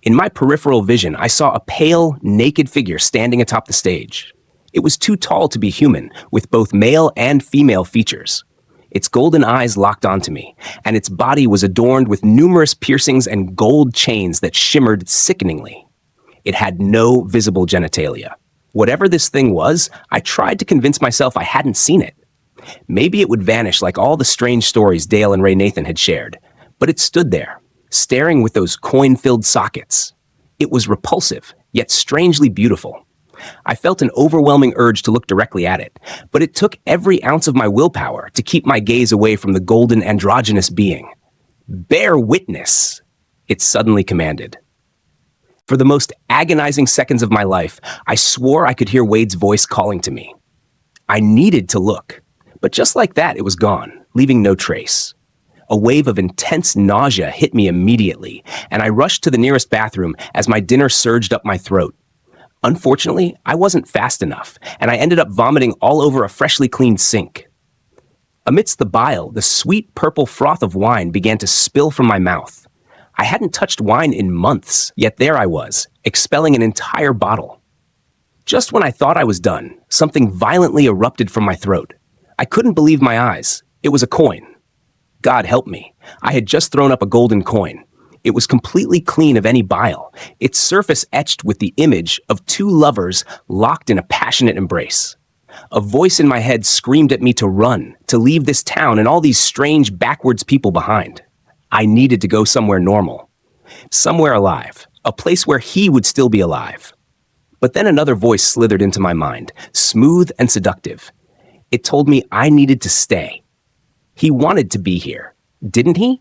In my peripheral vision, I saw a pale, naked figure standing atop the stage. It was too tall to be human, with both male and female features. Its golden eyes locked onto me, and its body was adorned with numerous piercings and gold chains that shimmered sickeningly. It had no visible genitalia. Whatever this thing was, I tried to convince myself I hadn't seen it. Maybe it would vanish like all the strange stories Dale and Ray Nathan had shared, but it stood there, staring with those coin-filled sockets. It was repulsive, yet strangely beautiful. I felt an overwhelming urge to look directly at it, but it took every ounce of my willpower to keep my gaze away from the golden androgynous being. "Bear witness," it suddenly commanded. For the most agonizing seconds of my life, I swore I could hear Wade's voice calling to me. I needed to look, but just like that, it was gone, leaving no trace. A wave of intense nausea hit me immediately, and I rushed to the nearest bathroom as my dinner surged up my throat. Unfortunately, I wasn't fast enough, and I ended up vomiting all over a freshly cleaned sink. Amidst the bile, the sweet purple froth of wine began to spill from my mouth. I hadn't touched wine in months, yet there I was, expelling an entire bottle. Just when I thought I was done, something violently erupted from my throat. I couldn't believe my eyes. It was a coin. God help me. I had just thrown up a golden coin. It was completely clean of any bile, its surface etched with the image of two lovers locked in a passionate embrace. A voice in my head screamed at me to run, to leave this town and all these strange backwards people behind. I needed to go somewhere normal, somewhere alive, a place where he would still be alive. But then another voice slithered into my mind, smooth and seductive. It told me I needed to stay. He wanted to be here, didn't he?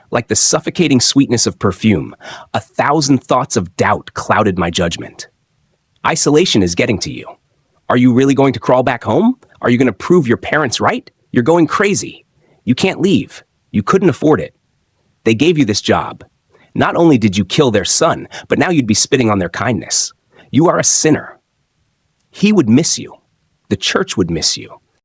Like the suffocating sweetness of perfume, 1,000 thoughts of doubt clouded my judgment. Isolation is getting to you. Are you really going to crawl back home? Are you going to prove your parents right? You're going crazy. You can't leave. You couldn't afford it. They gave you this job. Not only did you kill their son, but now you'd be spitting on their kindness. You are a sinner. He would miss you. The church would miss you.